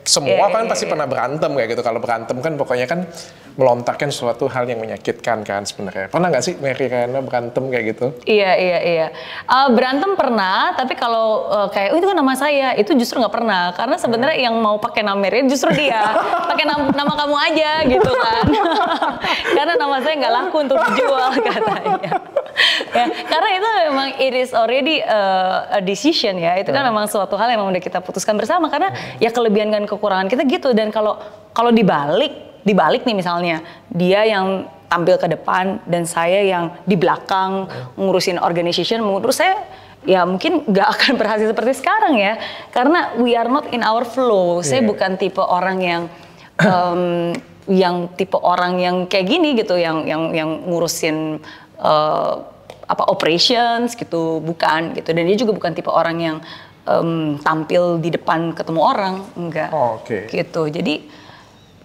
Semua kan pasti pernah berantem kayak gitu. Kalau berantem kan pokoknya kan melontarkan suatu hal yang menyakitkan kan sebenarnya. Pernah nggak sih Mary Riana berantem kayak gitu? Iya. Berantem pernah, tapi kalau kayak itu kan nama saya, itu justru nggak pernah. Karena sebenarnya yang mau pakai nama Mary justru dia. Pakai nama kamu aja gitu kan. Karena nama saya nggak laku untuk dijual katanya. Ya, karena itu memang it is already a decision ya. Itu kan memang suatu hal yang memang udah kita putuskan bersama. Karena ya kelebihan dan kekurangan kita gitu. Dan kalau dibalik nih misalnya, dia yang tampil ke depan dan saya yang di belakang ngurusin organization, menurut saya ya mungkin nggak akan berhasil seperti sekarang ya, karena we are not in our flow. Saya bukan tipe orang yang tipe orang yang kayak gini gitu, yang ngurusin operations gitu, bukan gitu. Dan dia juga bukan tipe orang yang tampil di depan ketemu orang, enggak. Gitu. Jadi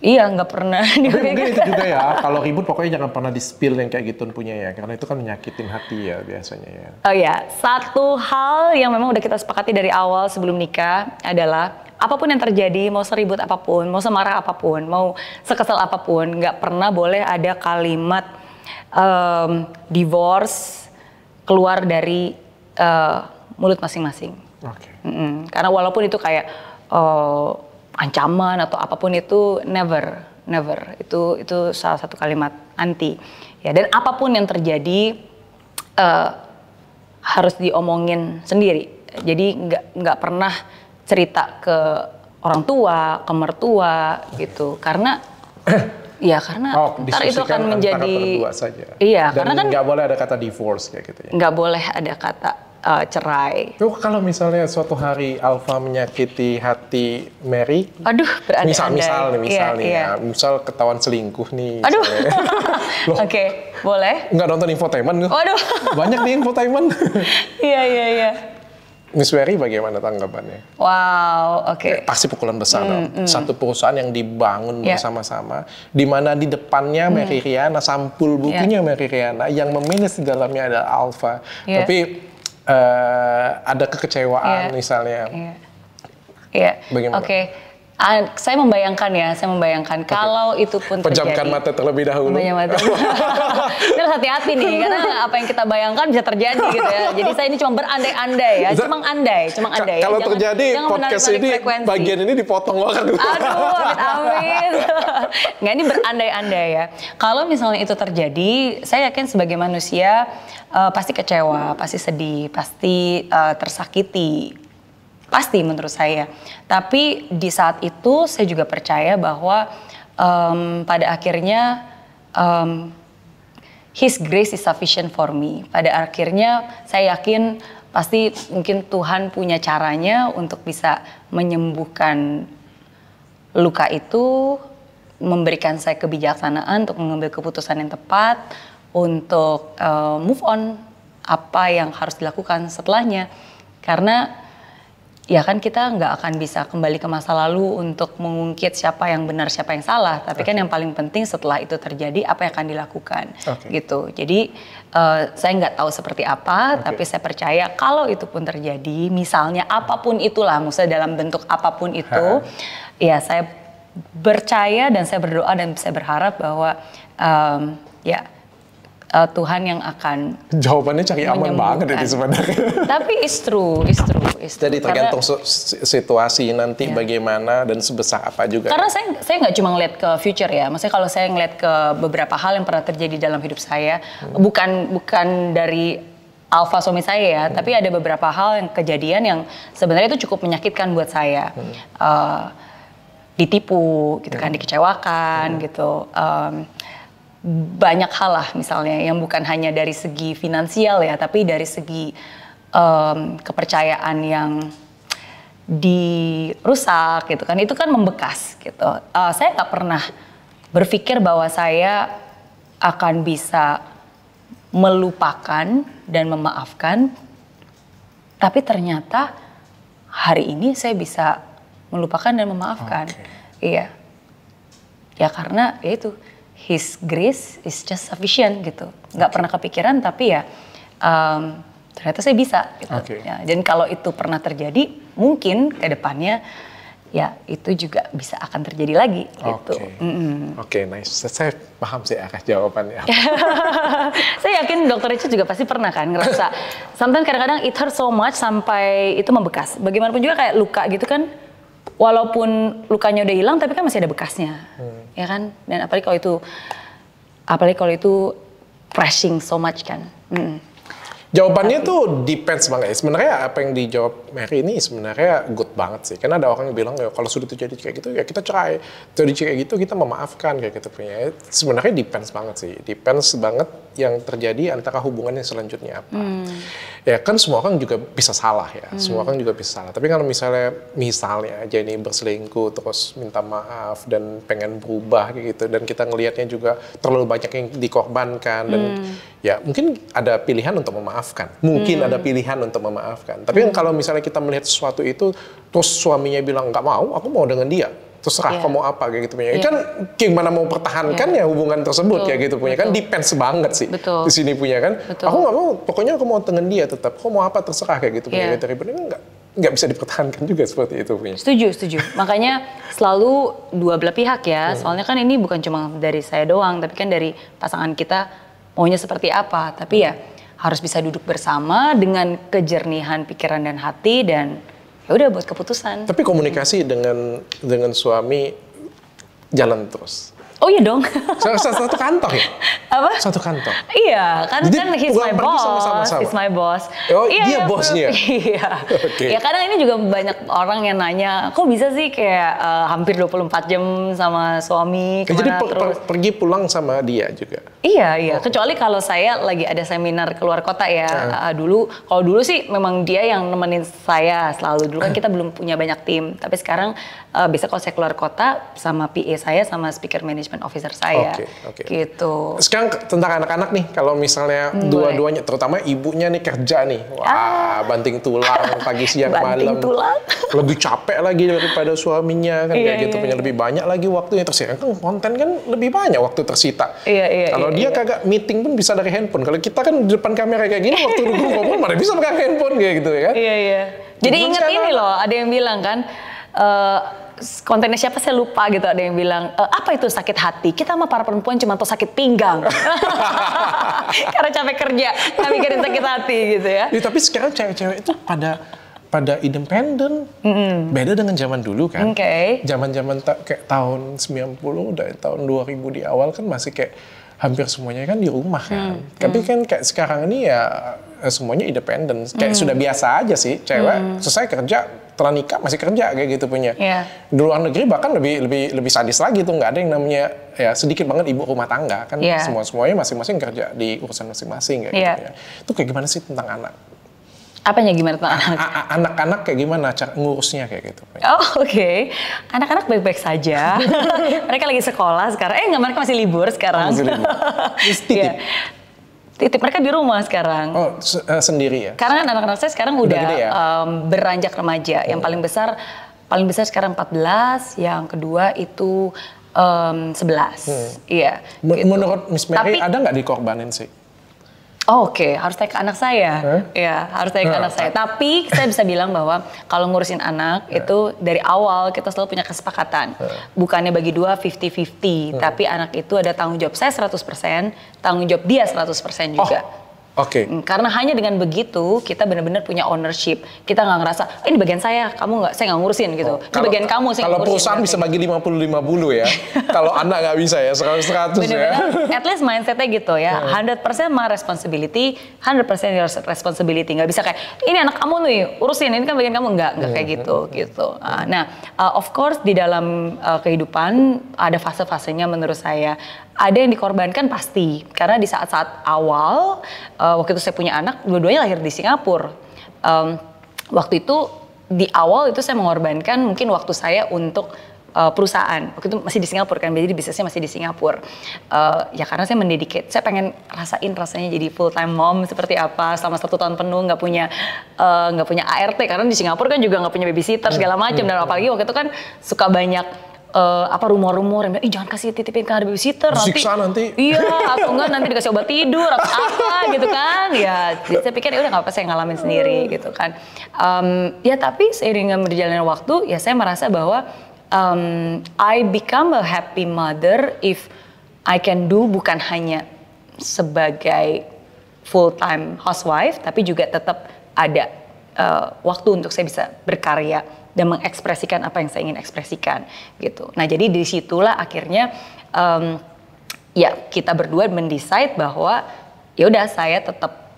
iya, nggak pernah. Tapi mungkin itu juga ya, kalau ribut pokoknya jangan pernah di-spill yang kayak gitu punya ya, karena itu kan menyakitin hati ya biasanya ya. Oh ya, satu hal yang memang udah kita sepakati dari awal sebelum nikah adalah apapun yang terjadi, mau seribut apapun, mau semarah apapun, mau sekesal apapun, nggak pernah boleh ada kalimat divorce keluar dari mulut masing-masing. Karena walaupun itu kayak ancaman atau apapun itu, never itu salah satu kalimat anti ya. Dan apapun yang terjadi harus diomongin sendiri. Jadi nggak pernah cerita ke orang tua, ke mertua gitu, karena ntar itu akan menjadi saja. Iya. Dan karena kan nggak boleh ada kata divorce kayak gitu ya. Nggak boleh ada kata cerai. Kalau misalnya suatu hari Alfa menyakiti hati Mary, berandai-andai. Misal ketahuan selingkuh nih. Aduh. Oke, boleh. Nggak nonton infotainment? Waduh. Banyak nih infotainment. Iya. Miss Mary bagaimana tanggapannya? Wow, oke. Pasti pukulan besar dong. Satu perusahaan yang dibangun bersama-sama, di mana di depannya Mary Riana, sampul bukunya Mary Riana, yang memanage di dalamnya adalah Alfa. Tapi ada kekecewaan misalnya. Iya. Bagaimana? Oke. Saya membayangkan kalau itu pun terjadi. Pejamkan mata terlebih dahulu. Terus hati-hati nih, karena apa yang kita bayangkan bisa terjadi gitu ya. Jadi saya ini cuma berandai-andai ya, cuma andai. Kalau terjadi podcast ini bagian ini dipotong banget. Aduh, amin. Nggak, ini berandai-andai ya. Kalau misalnya itu terjadi, saya yakin sebagai manusia pasti kecewa, pasti sedih, pasti tersakiti. Pasti menurut saya. Tapi di saat itu saya juga percaya bahwa pada akhirnya His grace is sufficient for me. Pada akhirnya saya yakin pasti mungkin Tuhan punya caranya untuk bisa menyembuhkan luka itu, memberikan saya kebijaksanaan untuk mengambil keputusan yang tepat, untuk move on apa yang harus dilakukan setelahnya. Karena ya kan kita nggak akan bisa kembali ke masa lalu untuk mengungkit siapa yang benar, siapa yang salah. Tapi kan yang paling penting setelah itu terjadi apa yang akan dilakukan, gitu. Jadi saya nggak tahu seperti apa, tapi saya percaya kalau itu pun terjadi, misalnya apapun itulah, maksudnya dalam bentuk apapun itu, ya saya percaya dan saya berdoa dan saya berharap bahwa Tuhan yang akan jawabannya cari aman banget ini sebenarnya. Tapi it's true. Jadi tergantung situasi nanti bagaimana dan sebesar apa juga. Karena saya nggak cuma ngeliat ke future ya, maksudnya kalau saya ngeliat ke beberapa hal yang pernah terjadi dalam hidup saya, bukan dari alfa suami saya ya, tapi ada beberapa hal yang kejadian yang sebenarnya itu cukup menyakitkan buat saya. Ditipu, gitu kan, dikecewakan, gitu. Banyak hal lah misalnya yang bukan hanya dari segi finansial ya, tapi dari segi kepercayaan yang dirusak gitu kan, itu kan membekas gitu. Saya nggak pernah berpikir bahwa saya akan bisa melupakan dan memaafkan, tapi ternyata hari ini saya bisa melupakan dan memaafkan. Iya, ya karena ya itu. His grace is just sufficient gitu. Nggak pernah kepikiran tapi ya ternyata saya bisa gitu. Ya, dan kalau itu pernah terjadi mungkin ke depannya ya itu juga bisa akan terjadi lagi gitu. Oke, nice. Saya paham sih arah jawabannya. Saya yakin Dr. Richard juga pasti pernah kan ngerasa sometimes kadang-kadang it hurts so much sampai itu membekas. Bagaimanapun juga kayak luka gitu kan. Walaupun lukanya udah hilang, tapi kan masih ada bekasnya, ya kan? Dan apalagi kalau itu crashing so much kan. Jawabannya tuh depends banget. Sebenarnya apa yang dijawab Mary ini sebenarnya good banget sih. Karena ada orang yang bilang ya kalau sudah terjadi kayak gitu ya kita cerai. Terjadi kayak gitu kita memaafkan kayak gitu punya. Sebenarnya depends banget sih. Depends banget yang terjadi antara hubungannya selanjutnya apa. Ya kan semua orang juga bisa salah ya. Semua orang juga bisa salah. Tapi kalau misalnya aja ini berselingkuh terus minta maaf dan pengen berubah kayak gitu dan kita ngelihatnya juga terlalu banyak yang dikorbankan dan ya mungkin ada pilihan untuk memaafkan. Mungkin ada pilihan untuk memaafkan. Tapi kalau misalnya kita melihat sesuatu itu terus suaminya bilang nggak mau, aku mau dengan dia. Terserah kamu apa kayak gitu punya. Kan gimana mau pertahankan ya hubungan tersebut kayak gitu punya. Kan depends banget sih di sini punya kan. Aku nggak mau, pokoknya aku mau dengan dia tetap. Aku mau apa terserah kayak gitu punya. Daripada nggak bisa dipertahankan juga seperti itu punya. Setuju. Makanya selalu dua belah pihak ya. Soalnya kan ini bukan cuma dari saya doang, tapi kan dari pasangan kita maunya seperti apa. Tapi ya harus bisa duduk bersama dengan kejernihan pikiran dan hati dan ya udah buat keputusan. Tapi komunikasi dengan suami jalan terus. Oh iya dong. Satu kantor ya? Apa? Satu kantor. Iya, kan he's my boss. Sama-sama. He's my boss. Oh, dia bosnya? Iya. Ya kadang ini juga banyak orang yang nanya, kok bisa sih kayak hampir 24 jam sama suami, Jadi terus pergi pulang sama dia juga? Iya. Kecuali kalau saya lagi ada seminar keluar kota ya. Kalau dulu sih memang dia yang nemenin saya selalu. Dulu kan kita belum punya banyak tim. Tapi sekarang biasa kalau saya keluar kota sama PA saya sama speaker management officer saya. Gitu. Sekarang tentang anak-anak nih. Kalau misalnya dua-duanya, terutama ibunya nih kerja nih. Wah, banting tulang pagi siang malam. Lebih capek lagi daripada suaminya kan kayak gitu. Punya lebih banyak lagi waktunya. Terus ya kan konten kan lebih banyak waktu tersita. Kalau dia kagak meeting pun bisa dari handphone. Kalau kita kan di depan kamera kayak gini waktu dulu ngomong mana bisa pakai handphone kayak gitu ya kan. Iya. Jadi ingat ini loh, ada yang bilang kan kontennya siapa saya lupa gitu, ada yang bilang apa itu sakit hati, kita sama para perempuan cuma tuh sakit pinggang karena capek kerja nggak mikirin sakit hati gitu ya. Tapi sekarang cewek-cewek itu pada independen, beda dengan zaman dulu kan. Zaman-zaman kayak tahun 90 dari tahun 2000 di awal kan masih kayak hampir semuanya kan di rumah kan. Tapi kan kayak sekarang ini ya semuanya independen. Kayak sudah biasa aja sih cewek selesai kerja, setelah nikah masih kerja kayak gitu punya. Di luar negeri bahkan lebih sadis lagi tuh, nggak ada yang namanya ya sedikit banget ibu rumah tangga kan. Semuanya masing-masing kerja di urusan masing-masing kayak gitu ya. Itu kayak gimana sih tentang anak? Apanya gimana tentang anak? Anak-anak kayak gimana cara ngurusnya kayak gitu? Anak-anak baik-baik saja. Mereka lagi sekolah sekarang. Mereka masih libur sekarang. titip mereka di rumah sekarang. Oh, sendiri ya? Karena kan anak-anak saya sekarang udah gede ya? Beranjak remaja. Yang paling besar sekarang 14, yang kedua itu 11. Iya. Gitu. Menurut Miss Mary ada nggak dikorbanin sih? Oke, harus tanya ke anak saya. Ya, harus tanya ke anak saya. Tapi saya bisa bilang bahwa kalau ngurusin anak itu dari awal kita selalu punya kesepakatan. Bukannya bagi dua 50-50, tapi anak itu ada tanggung jawab saya 100%, tanggung jawab dia 100% juga. Oke. Karena hanya dengan begitu kita benar-benar punya ownership. Kita nggak ngerasa ini bagian saya, saya nggak ngurusin gitu. Ini bagian kamu, saya kalau ngurusin. Kalau perusahaan bisa bagi 50-50 ya. Kalau anak nggak bisa ya 100-100 ya. At least mindsetnya gitu ya. 100% my responsibility, 100% your responsibility. Nggak bisa kayak ini anak kamu nih urusin, ini kan bagian kamu, nggak kayak gitu. Nah, of course di dalam kehidupan ada fase-fasenya menurut saya. Ada yang dikorbankan pasti, karena di saat-saat awal, waktu itu saya punya anak, dua-duanya lahir di Singapura. Waktu itu, di awal itu saya mengorbankan mungkin waktu saya untuk perusahaan. Waktu itu masih di Singapura kan, jadi bisnisnya masih di Singapura. Ya karena saya mendedicate, saya pengen rasain rasanya jadi full time mom seperti apa, selama 1 tahun penuh nggak punya ART, karena di Singapura kan juga nggak punya babysitter segala macam, dan apalagi waktu itu kan suka banyak rumor-rumor yang bilang, jangan kasih titipin ke babysitter nanti. Iya, atau enggak nanti dikasih obat tidur atau apa gitu kan. Ya, jadi saya pikir udah nggak apa-apa, saya ngalamin sendiri gitu kan. Ya tapi seiring berjalannya waktu, ya saya merasa bahwa I become a happy mother if I can do bukan hanya sebagai full time housewife, tapi juga tetap ada waktu untuk saya bisa berkarya dan mengekspresikan apa yang saya ingin ekspresikan gitu. Nah jadi disitulah akhirnya ya kita berdua mendecide bahwa ya udah saya tetap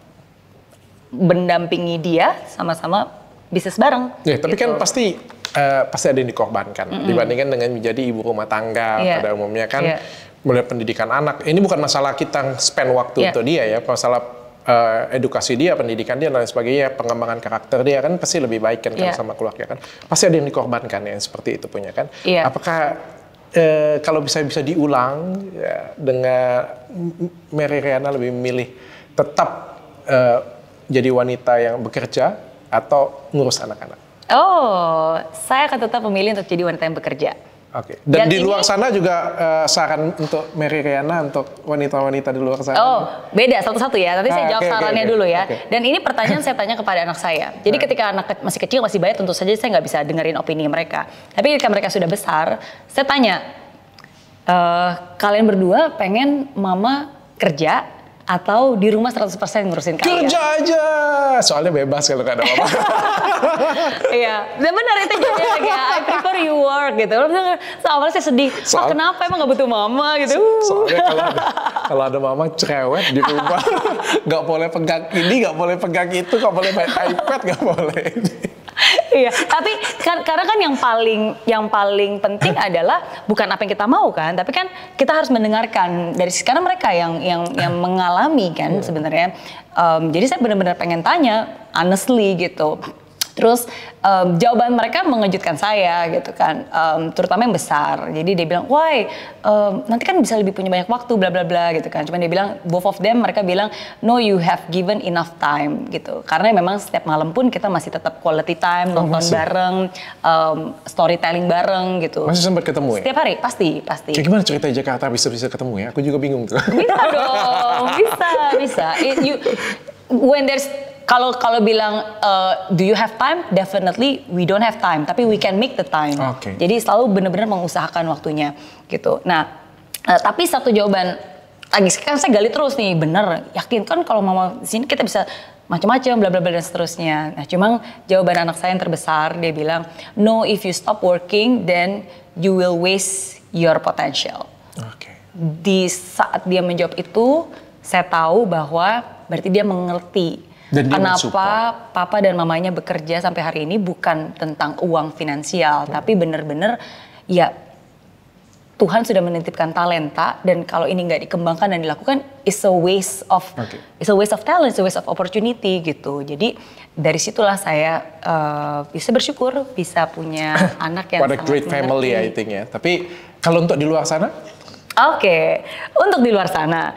mendampingi dia sama-sama bisnis bareng. Ya tapi gitu. kan pasti ada yang dikorbankan dibandingkan dengan menjadi ibu rumah tangga pada umumnya kan. Mulai pendidikan anak, ini bukan masalah kita spend waktu untuk dia ya, masalah edukasi dia, pendidikan dia dan lain sebagainya, pengembangan karakter dia kan pasti lebih baik kan sama keluarga kan. Pasti ada yang dikorbankan yang seperti itu punya kan. Apakah kalau bisa diulang ya, dengan Mary Riana lebih memilih tetap jadi wanita yang bekerja atau ngurus anak-anak? Oh, saya akan tetap memilih untuk jadi wanita yang bekerja. Oke. Dan di luar sana juga saran untuk Mary Riana untuk wanita-wanita di luar sana? Oh, beda satu-satu ya. Nanti saya jawab sarannya dulu ya. Dan ini pertanyaan saya tanya kepada anak saya. Jadi ketika anak masih kecil, masih bayi, tentu saja saya nggak bisa dengerin opini mereka. Tapi ketika mereka sudah besar, saya tanya, kalian berdua pengen mama kerja atau di rumah 100% ngurusin kalian? Kerja aja, soalnya bebas kalau nggak ada mama. Iya, dan benar itu jawabannya ya. I prefer you work gitu. Awalnya saya sedih, kenapa emang nggak butuh mama gitu? Soalnya kalau ada mama cerewet di rumah, nggak boleh pegang ini, nggak boleh pegang itu, nggak boleh main iPad, nggak boleh. Iya, tapi karena kan yang paling penting adalah bukan apa yang kita mau kan, tapi kan kita harus mendengarkan dari karena mereka yang mengalami kan sebenarnya. Jadi saya benar-benar pengen tanya honestly gitu. Terus jawaban mereka mengejutkan saya gitu kan, terutama yang besar. Jadi dia bilang, why nanti kan bisa lebih punya banyak waktu bla bla bla gitu kan. Cuman dia bilang, both of them mereka bilang, no you have given enough time gitu. Karena memang setiap malam pun kita masih tetap quality time, nonton bareng, storytelling bareng gitu. Masih sempat ketemu ya? Setiap hari, pasti. Kayak gimana cerita Jakarta bisa ketemu ya? Aku juga bingung tuh. Bisa dong, bisa. When there's kalau bilang do you have time? Definitely we don't have time, tapi we can make the time. Okay. Jadi selalu benar-benar mengusahakan waktunya gitu. Nah, tapi satu jawaban lagi kan saya gali terus nih, bener yakin kan kalau mama di sini kita bisa macam-macam bla bla bla dan seterusnya. Nah, cuma jawaban anak saya yang terbesar dia bilang, no, if you stop working then you will waste your potential. Okay. Di saat dia menjawab itu, saya tahu bahwa berarti dia mengerti kenapa papa dan mamanya bekerja sampai hari ini bukan tentang uang finansial, tapi benar-benar ya Tuhan sudah menitipkan talenta dan kalau ini nggak dikembangkan dan dilakukan, it's a waste of talent, it's a waste of opportunity gitu. Jadi dari situlah saya bisa bersyukur bisa punya anak yang sangat great family I think ya. Tapi kalau untuk di luar sana? Oke, untuk di luar sana.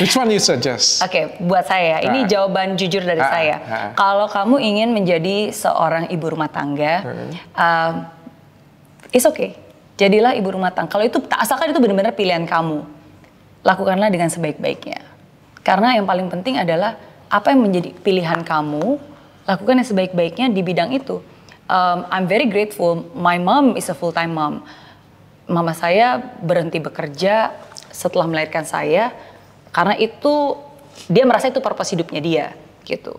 Which one you suggest? Oke, buat saya, ini jawaban jujur dari saya. Kalau kamu ingin menjadi seorang ibu rumah tangga, it's okay. Jadilah ibu rumah tangga. Kalau itu, asalkan itu benar-benar pilihan kamu, lakukanlah dengan sebaik-baiknya. Karena yang paling penting adalah apa yang menjadi pilihan kamu, lakukan yang sebaik-baiknya di bidang itu. I'm very grateful. My mom is a full-time mom. Mama saya berhenti bekerja setelah melahirkan saya karena itu dia merasa itu purpose hidupnya dia gitu.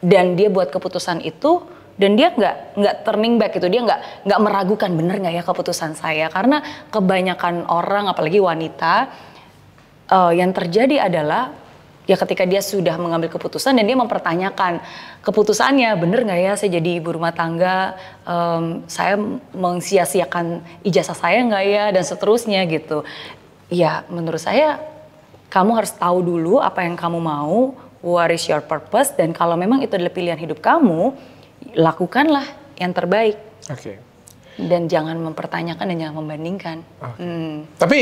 Dan dia buat keputusan itu dan dia nggak turning back gitu. Dia nggak meragukan bener nggak ya keputusan saya, karena kebanyakan orang apalagi wanita yang terjadi adalah ya ketika dia sudah mengambil keputusan dan dia mempertanyakan keputusannya, bener nggak ya saya jadi ibu rumah tangga, saya mensia-siakan ijazah saya nggak ya, dan seterusnya gitu. Ya menurut saya kamu harus tahu dulu apa yang kamu mau, what is your purpose, dan kalau memang itu adalah pilihan hidup kamu, lakukanlah yang terbaik. Oke. Dan jangan mempertanyakan dan jangan membandingkan. Tapi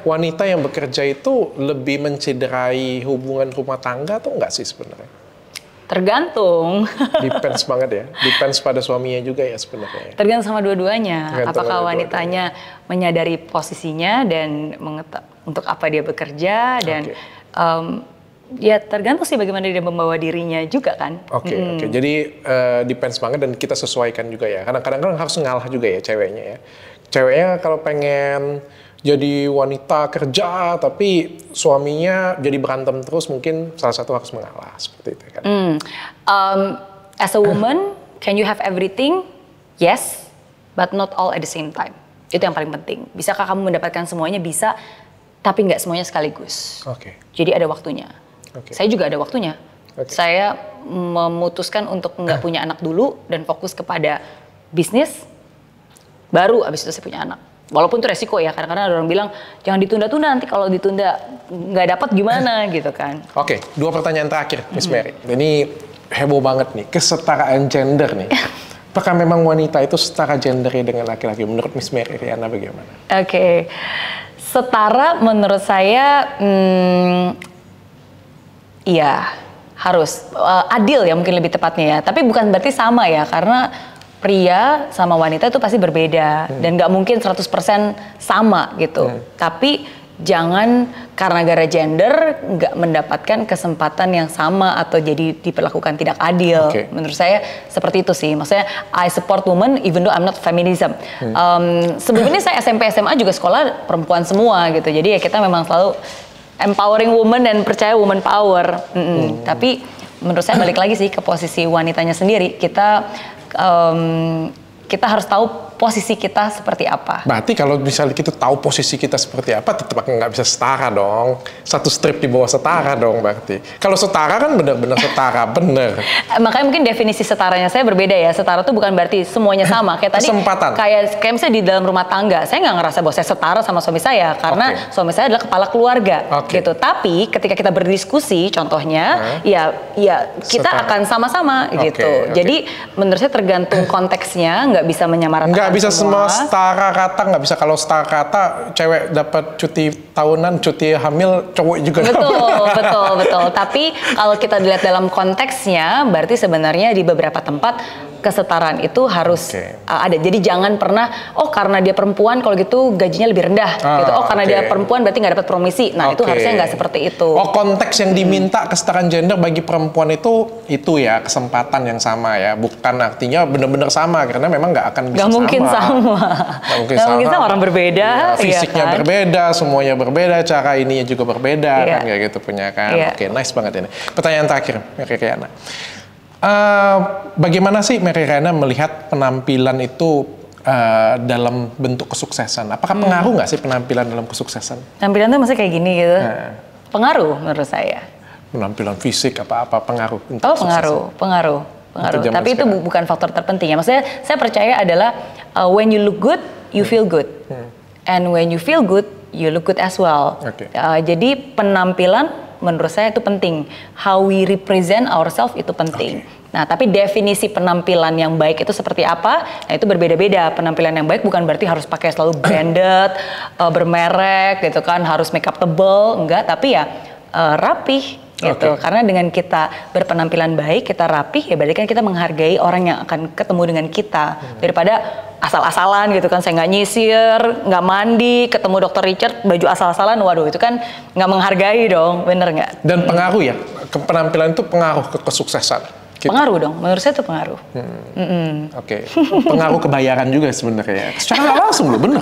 wanita yang bekerja itu lebih mencederai hubungan rumah tangga atau enggak sih sebenarnya? Tergantung. Depends banget ya. Depends pada suaminya juga ya sebenarnya. Tergantung sama dua-duanya. Tergantung Apakah sama wanitanya menyadari posisinya dan untuk apa dia bekerja, dan ya tergantung sih bagaimana dia membawa dirinya juga kan. Oke. Jadi depends banget dan kita sesuaikan juga ya. Kadang-kadang harus ngalah juga ya ceweknya ya. Ceweknya kalau pengen jadi wanita kerja tapi suaminya jadi berantem terus, mungkin salah satu harus mengalah seperti itu kan. As a woman, can you have everything? Yes, but not all at the same time. Itu yang paling penting. Bisakah kamu mendapatkan semuanya? Bisa, tapi nggak semuanya sekaligus. Oke. Jadi ada waktunya. Saya juga ada waktunya. Saya memutuskan untuk nggak punya anak dulu dan fokus kepada bisnis. Baru abis itu saya punya anak. Walaupun itu resiko ya, kadang-kadang ada orang bilang jangan ditunda-tunda, nanti kalau ditunda nggak dapat gimana gitu kan. Oke, 2 pertanyaan terakhir, Miss Mary. Ini heboh banget nih, kesetaraan gender nih. Apakah memang wanita itu setara gendernya dengan laki-laki? Menurut Miss Mary Riana bagaimana? Oke. Setara menurut saya, iya harus adil ya, mungkin lebih tepatnya ya. Tapi bukan berarti sama ya, karena pria sama wanita itu pasti berbeda dan nggak mungkin 100% sama gitu. Tapi jangan karena gara gender nggak mendapatkan kesempatan yang sama atau jadi diperlakukan tidak adil. Menurut saya seperti itu sih. Maksudnya I support women even though I'm not feminism. Sebelum ini saya SMP SMA juga sekolah perempuan semua gitu. Jadi ya kita memang selalu empowering woman dan percaya woman power. Tapi menurut saya balik lagi sih ke posisi wanitanya sendiri. Kita harus tahu posisi kita seperti apa. Berarti kalau misalnya kita tahu posisi kita seperti apa, tetap nggak bisa setara dong. Satu strip di bawah setara dong berarti. Kalau setara kan benar-benar setara, bener. Makanya mungkin definisi setaranya saya berbeda ya. Setara tuh bukan berarti semuanya sama. Kayak tadi, kayak misalnya di dalam rumah tangga, saya nggak ngerasa bahwa saya setara sama suami saya. Karena suami saya adalah kepala keluarga. Gitu. Tapi ketika kita berdiskusi, contohnya, ya kita akan sama-sama gitu. Jadi menurut saya tergantung konteksnya, nggak bisa menyamaratakan. Nggak bisa semua setara kata, nggak bisa kalau setara kata cewek dapat cuti tahunan, cuti hamil, cowok juga dapat. Betul. Tapi kalau kita lihat dalam konteksnya, berarti sebenarnya di beberapa tempat kesetaraan itu harus ada. Jadi jangan pernah, karena dia perempuan kalau gitu gajinya lebih rendah. Gitu. Karena dia perempuan berarti nggak dapat promisi. Nah itu harusnya nggak seperti itu. Konteks yang diminta kesetaraan gender bagi perempuan itu ya kesempatan yang sama ya. Bukan artinya benar-benar sama, karena memang nggak akan bisa sama. Nggak mungkin sama. Orang berbeda. Fisiknya berbeda, semuanya berbeda, cara ininya juga berbeda kan kayak gitu punya kan. Oke, nice banget ini. Pertanyaan terakhir, Mary Riana. Bagaimana sih Mary Riana melihat penampilan itu dalam bentuk kesuksesan? Apakah pengaruh nggak sih penampilan dalam kesuksesan? Penampilan tuh maksudnya kayak gini gitu? Pengaruh menurut saya. Penampilan fisik apa pengaruh? Pengaruh. Tapi itu bukan faktor terpenting ya. Maksudnya saya percaya adalah when you look good, you feel good. And when you feel good, you look good as well. Jadi penampilan menurut saya itu penting. How we represent ourselves itu penting. Nah, tapi definisi penampilan yang baik itu seperti apa? Nah, itu berbeda-beda. Penampilan yang baik bukan berarti harus pakai selalu branded, bermerek gitu kan, harus makeup tebel, enggak, tapi ya rapih gitu. Karena dengan kita berpenampilan baik, kita rapih, ya berarti kan kita menghargai orang yang akan ketemu dengan kita. Daripada asal-asalan gitu kan, saya nggak nyisir, nggak mandi, ketemu Dr. Richard, baju asal-asalan, waduh itu kan nggak menghargai dong, bener nggak? Dan pengaruh ya, penampilan itu pengaruh ke kesuksesan. Pengaruh dong, menurut saya itu pengaruh. Oke. Pengaruh kebayaran juga sebenarnya. Secara nggak langsung loh, bener.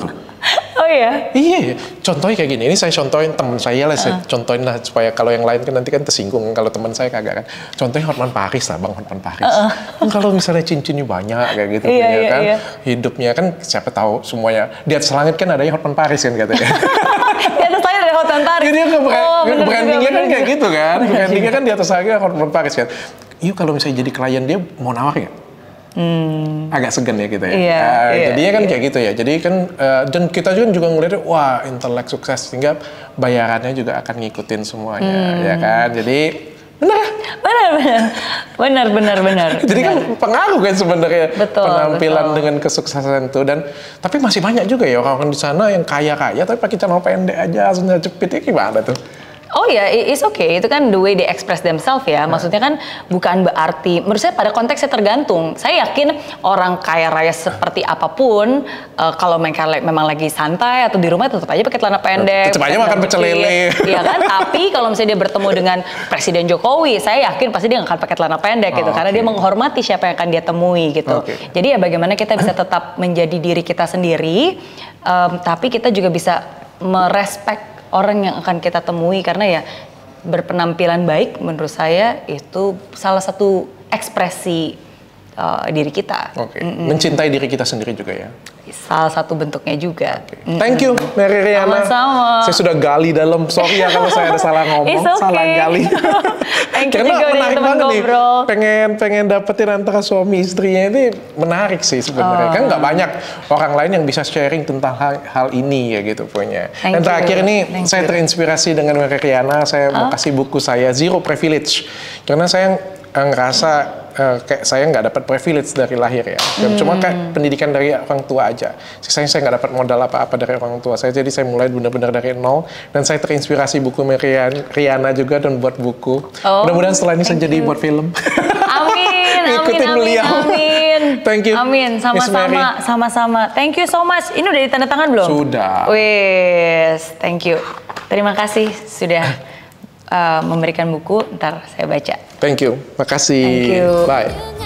Oh iya? Iya, contohnya kayak gini. Ini saya contohin teman saya lah, saya contohin lah supaya kalau yang lain kan nanti kan tersinggung kalau teman saya kagak kan. Contohnya Hotman Paris lah, Bang Hotman Paris. Kan kalau misalnya cincinnya banyak kayak gitu punya kan, hidupnya kan siapa tahu semuanya. Di atas langit kan adanya Hotman Paris kan katanya. Di atas langit ada Hotman Paris. Jadi brandingnya kan kayak gitu kan. Brandingnya kan di atas langit Hotman Paris kan. Yuk kalau misalnya jadi klien dia mau nawar ya? Agak segan ya kita ya. Jadinya kan kayak gitu ya. Jadi kan dan kita juga ngelihat wah intelek sukses sehingga bayarannya juga akan ngikutin semuanya ya kan. Jadi benar. Jadi kan pengaruh kan sebenarnya penampilan dengan kesuksesan itu dan tapi masih banyak juga ya orang-orang di sana yang kaya-kaya tapi pakai celana pendek aja, sendal jepitnya gimana tuh? Oh ya, it's okay. Itu kan the way they express themselves ya. Maksudnya kan bukan berarti, menurut saya pada konteksnya tergantung. Saya yakin orang kaya raya seperti apapun, kalau mereka memang lagi santai atau di rumah tetap aja pakai celana pendek. Tetap aja makan pecel lele. Iya kan? Tapi kalau misalnya dia bertemu dengan Presiden Jokowi, saya yakin pasti dia nggak akan pakai celana pendek gitu. Karena dia menghormati siapa yang akan dia temui gitu. Jadi ya bagaimana kita bisa tetap menjadi diri kita sendiri, tapi kita juga bisa merespek orang yang akan kita temui karena ya berpenampilan baik menurut saya itu salah satu ekspresi diri kita. Mencintai diri kita sendiri juga ya. Salah satu bentuknya juga. Thank you Mary Riana. Sama-sama. Saya sudah gali dalam, sorry ya kalau saya ada salah ngomong, salah gali. Thank you Karena juga menarik banget ngobrol. nih, pengen dapetin antara suami istrinya ini menarik sih sebenarnya. Kan nggak banyak orang lain yang bisa sharing tentang hal ini ya gitu punya. Dan terakhir ini saya terinspirasi dengan Mary Riana, saya mau kasih buku saya Zero Privilege. Karena saya ngerasa kayak saya nggak dapat privilege dari lahir ya. Cuma kayak pendidikan dari orang tua aja. Sisanya saya nggak dapat modal apa-apa dari orang tua saya. Jadi saya mulai benar-benar dari nol. Dan saya terinspirasi buku Mary Riana juga dan buat buku. Mudah-mudahan setelah ini saya jadi buat film. Amin. Thank you. Amin. Sama-sama. Thank you so much. Ini udah ditanda tangan belum? Sudah. Wes, thank you. Terima kasih sudah memberikan buku. Ntar saya baca. Thank you. Makasih. Thank you. Bye.